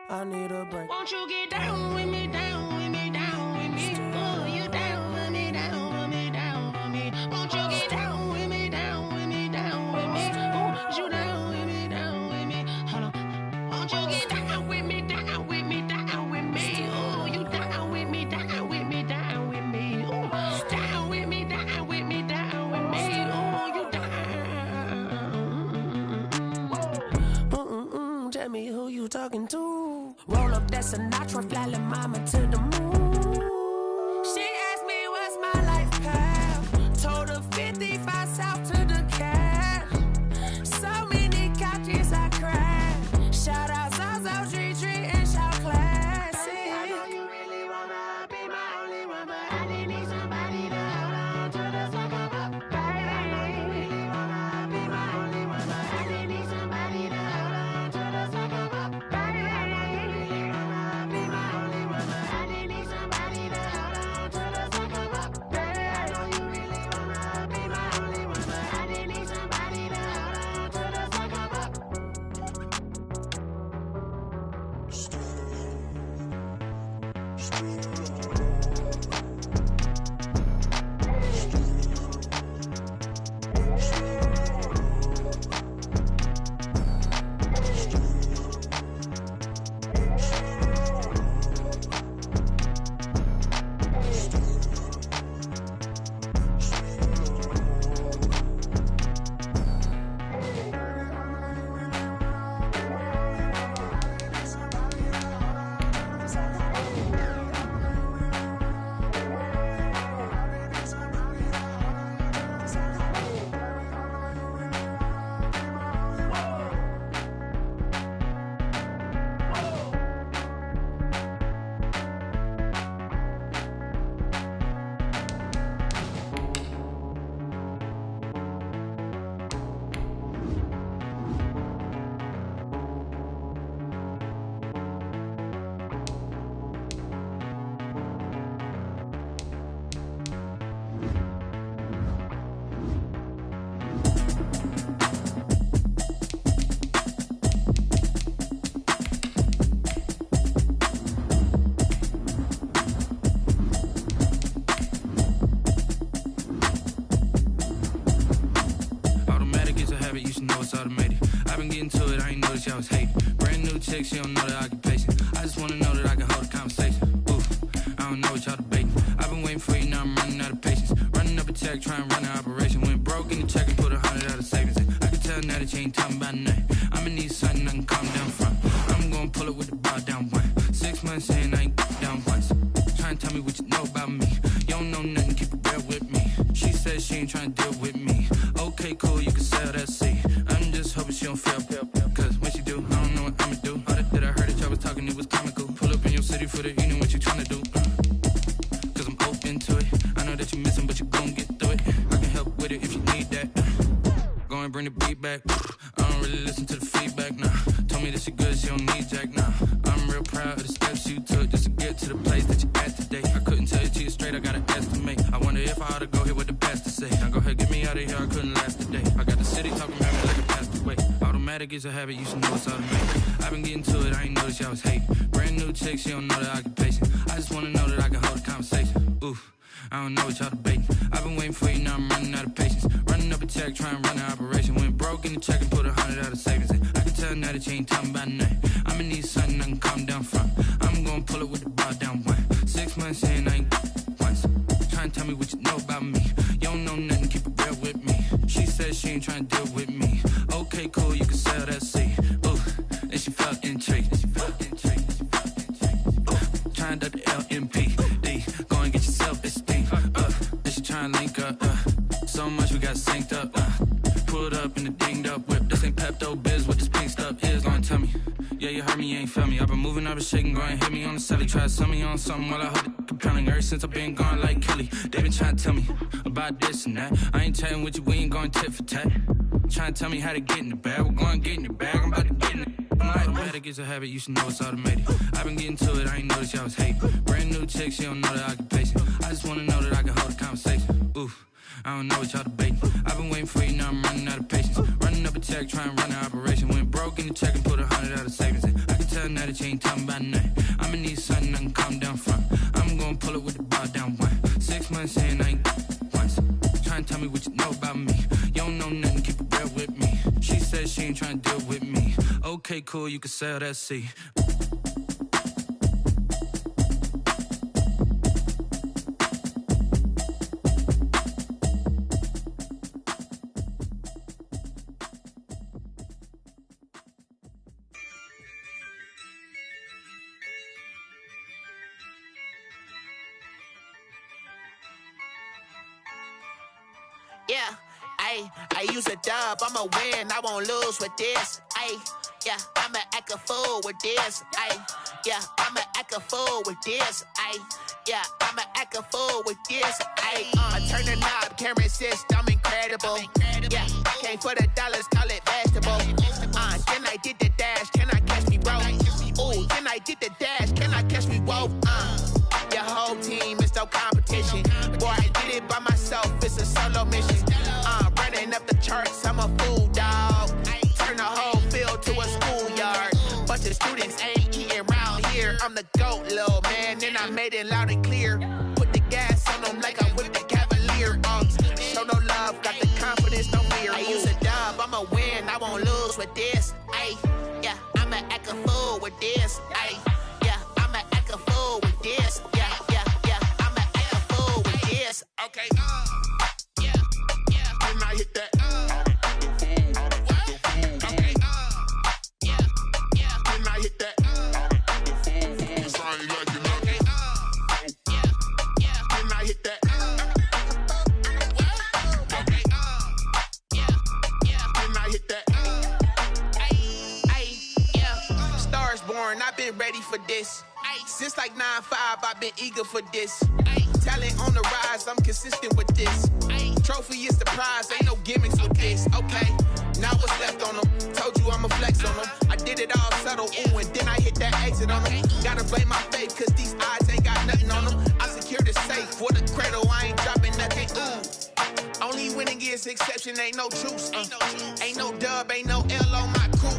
I need a break. Won't you get down with me, down with me, down with me? Oh, you down with me, down with me, down with me? Won't you get down with me, down with me, down with me? Oh, you down with me, down with me? Hold on. Won't you get down with me, down with me, down with me? Oh, you down with me, down with me, down with me? Oh, down with me, down with me, down with me? Oh, you down. Tell me who you talking to. Roll up that Sinatra, fly la mama to the moon. She asked me what's my life path. Told her 55 south to the cash. So many couches I cried. Shout out Zazo, Tree, and shout classy. I know you really wanna be my only one, but I didn't need somebody to hold on to the second up. Baby, I know you really wanna be my only one, but I didn't need somebody to hold on to the second up. Baby, I know you really wanna be my into it, I ain't noticed y'all was hating. Brand new chick, she don't know the occupation. I just wanna know that I can hold a conversation. Ooh, I don't know what y'all debating. I've been waiting for you, now I'm running out of patience. Running up a check, trying to run an operation. Went broke in the check and put 100 out of savings in. I can tell now that you ain't talking about nothing. I'ma need something I can calm down from. I'm gonna pull it with the bar down one. 6 months in, I ain't down once. Trying to tell me what you know about me. You don't know nothing, keep it real with me. She says she ain't trying to deal with me. Okay, cool, you can sell that seat. I'm just hoping she don't fail. Cause when she do, I don't know what I'ma do. All that I heard that y'all was talking, it was comical. Pull up in your city for the evening, what you trying to do? Cause I'm open to it. I know that you missing, but you gon' get through it. I can help with it if you need that. Go and bring the beat back. I don't really listen to the feedback, nah. Told me that she good, she don't need jack, nah. I'm real proud of the steps you took just to get to the place that you at today. I couldn't tell you to you straight, I gotta estimate. I wonder if I ought to go here with the best to say. Now go ahead, get me out of here, I couldn't last today. I got the city talking about me like a passed away. Automatic is a habit, you should know it's automatic. I've been getting to it, I ain't noticed y'all was hating. Brand new chick, she don't know the occupation. I just wanna know that I can hold a conversation. Ooh, I don't know what y'all debating. I've been waiting for you, now I'm running out of patience. Running up a check, trying to run an operation. Went broke in the check and put 100 out of savings in. I can tell now that you ain't talking about nothing. I'ma need something I can calm down from. I'm gonna pull it with the bar down one. 6 months in, I ain't once. Trying to tell me what you know about me. You don't know nothing, keep it real with me. She says she ain't trying to deal with me. Okay, cool, you can sell that seat. Ooh, and she felt intrigued. Trying to duck the LMPD. Go and get your self-esteem. And she trying to link up. So much we got synced up. Pulled up in the dinged up whip. This ain't Pepto-Biz, what this pink stuff is. Gonna tell me. Yeah, you heard me, you ain't felt me. I've been moving, I've been shaking, go and hit me on the celly. Try to sell me on something while I hold it compelling. Ever since I've been gone like Kelly. They been trying to tell me about this and that. I ain't chatting with you, we ain't going tit for tat. Trying to tell me how to get in the bag. We're going to get in the bag, I'm about to get in it. Automatic is a habit, you should know it's automated. I've been getting to it, I ain't noticed y'all was hating. Brand new chick, she don't know the occupation. I just wanna know that I can hold a conversation. Ooh, I don't know what y'all debating. I've been waiting for you, now I'm running out of patience. Running up a check, trying to run an operation. Went broke in the check and put 100 out of savings in. I can tell now that you ain't talking about nothing. I'ma need something I can calm down from. I'm gonna pull it with the bar down one. 6 months in, I ain't once. Trying to tell me what you know about me. You don't know nothing, keep it real with me. She says she ain't trying to deal with me. Okay, cool, you can sell that seat. Yeah, I use a dub, I'ma win, I won't lose with this. Yeah, I'ma act a fool with this. Yeah, I'ma act a fool with this. Yeah, I'ma act a fool with this. I turn the knob, camera assist, I'm incredible. Yeah, came for the dollars, call it vegetable. Can I get the dash? Can I catch me, bro? Ooh, can I get the dash? Can I catch me, whoa? Your whole team is no competition. Boy, I did it by myself, it's a solo mission. Running up the charts, I'm a fool, dog. Turn the whole field to a schoolyard. Bunch of students ain't eating round here. I'm the GOAT, little man, and I made it saying loud and clear. Put the gas on them like I'm with the Cavalier. Show no love, got the confidence, no fear. I use a dub, I'ma win, I won't lose with this. Ay, yeah, I'ma act a fool with this. Ay, yeah, I'ma act a fool with this. Yeah, yeah, yeah, I'ma act a fool with this. Okay, yeah, yeah, and I hit that. Okay, yeah, yeah, and I hit that. I've been ready for this. Since like 9-5, I've been eager for this. Talent on the rise, I'm consistent with this. Trophy is the prize, ain't no gimmicks with this. Okay, now what's left on them? Told you I'ma flex on them. I did it all subtle, ooh, and then I hit that exit on them. Gotta blame my faith, cause these odds ain't got nothing on them. I secured the safe for the cradle, I ain't dropping nothing, ooh. Only winning is exception, ain't no truce. Ain't no dub, ain't no L on my crew.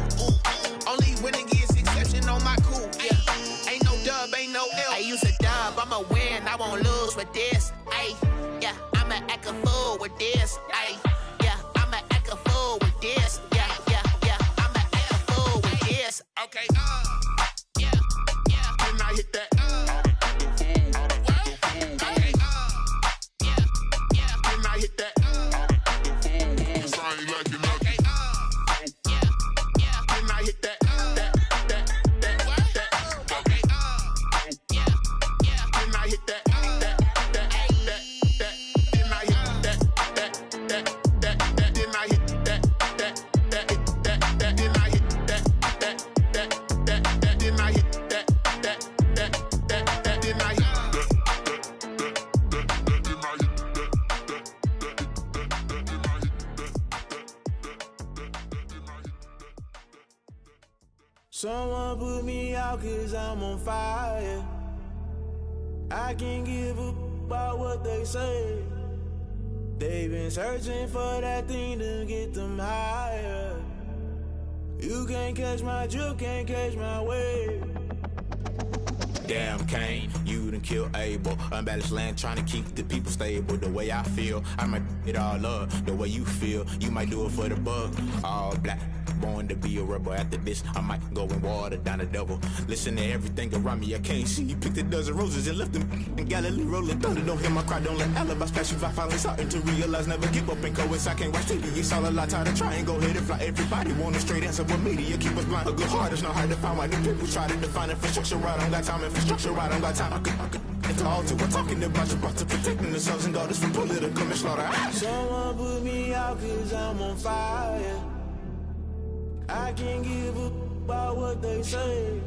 Only winning is exception on my crew. Yeah, ain't no dub, ain't no L. I use a dub, I'ma win, I won't lose with this. Ay, yeah, I'ma act a fool with this. Ay, yeah, I'ma act a fool with this. Yeah, yeah, yeah, I'ma act a fool with this. Okay, yeah, yeah, and I hit that. Okay, yeah, yeah, and I hit that. Sorry, like you know. Okay, yeah, yeah, and I hit that. Someone put me out cause I'm on fire. I can't give up about what they say. They've been searching for that thing to get them higher. You can't catch my drift, can't catch my wave. Damn Kane, you done killed Abel. Unbalanced land trying to keep the people stable. The way I feel, I might it all up. The way you feel, you might do it for the bug. All black, born to be a rebel. After this, I might go and water down the devil. Listen to everything around me, I can't see. You picked a dozen roses and left them in Galilee rolling thunder. Don't hear my cry, don't let alibis pass you. I finally starting to realize, never give up and coincide. I can't watch TV, it's all a lot. Tired of trying, go ahead and fly. Everybody want a straight answer, but media keep us blind. A good heart is not hard to find. Why the people try to define infrastructure right? I don't got time, infrastructure right? I don't got time. I could into all to. We're talking about you, about to protecting the sons and daughters from political and slaughter. Someone put me out cause I'm on fire. I can't give up about what they say.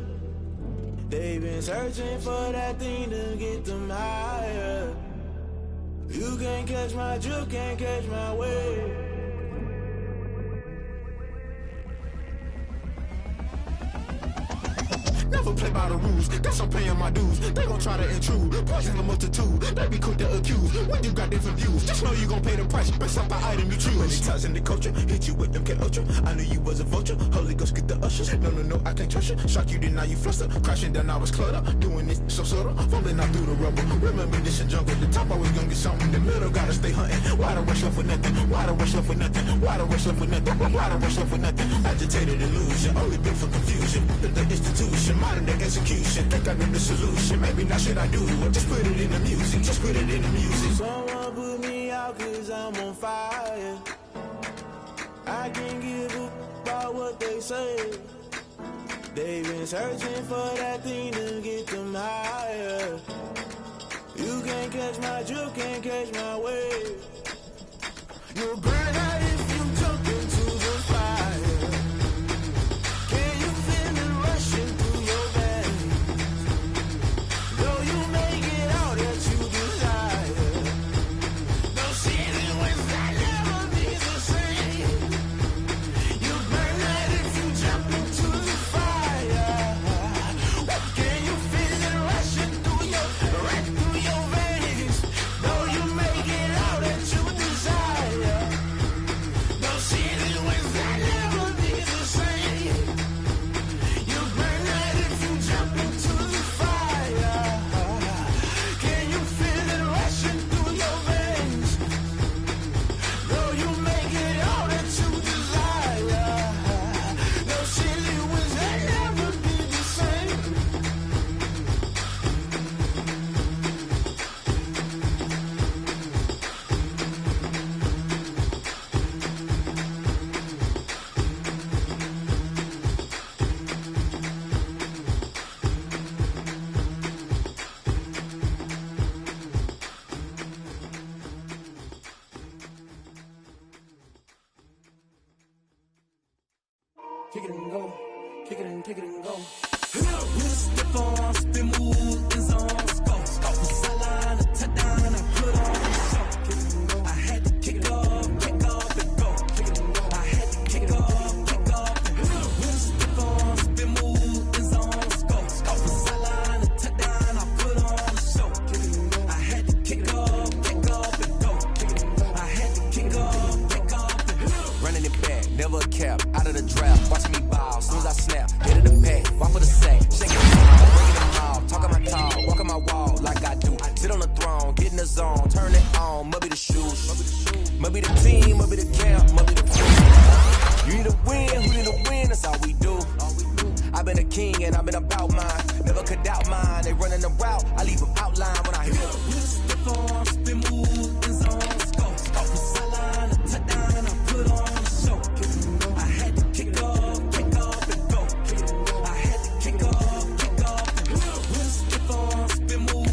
They've been searching for that thing to get them higher. You can't catch my drift, can't catch my wave. Never play by the rules, guess I'm paying my dues. They gon' try to intrude, poison the multitude. They be quick to accuse, when you got different views. Just know you gon' pay the price, based off the item you choose. Many times in the culture, hit you with them K-Ultra. I knew you was a vulture, Holy Ghost get the ushers. No, I can't trust you. Shock you, then now you fluster. Crashing down, I was cluttered. Doing this so subtle, fumbling out through the rubble. Remember this a jungle, the top always gonna get something. In the middle, gotta stay hunting. Why the rush left for nothing? Why the rush left for nothing? Why the rush left for nothing? Why the rush left for nothing? Agitated illusion, only built for confusion. The institution, modern day execution. Think I know the solution, maybe not should I do it? Just put it in the music, just put it in the music. Someone put me out cause I'm on fire. I can't give up about what they say. They've been searching for that thing to get them higher. You can't catch my drift, can't catch my wave. You'll burn out if you jump into the fire. Can you feel it rushing through your veins? Though you make it all that you desire. No city was that never be the same. You burn out if you jump into the fire. Can you feel it rushing through your veins? Though you make it all that you desire. it and go. Kick it and go. With a stiff arm, spin move, in zone, scope. Sideline, a touchdown, I put on the show. I had to kick off and go. I had to kick off and go. With a stiff arm, spin move, in zone, scope. Sideline, a touchdown, I put on the show. I had to kick off and go. I had to kick off and go. Running it back, never a cap, out of the draft, watching me ball, soon as I snap, hit of the pack, walk for the sack, shake it down, breaking them all, talking my talk, walking my wall like I do, sit on the throne, get in the zone, turn it on, must be the shoes, must be the team, must be the camp, must be the crew. You need a win, who need a win, that's all we do. I've been a king and I've been about mine, never could doubt mine, they running the route, I leave them outline when I hit them. With a stiff arm, spin move, in zone, scope. Sideline, a touchdown, I put on the show. I had to kick off and go. I had to kick off and go. With a stiff arm, spin move,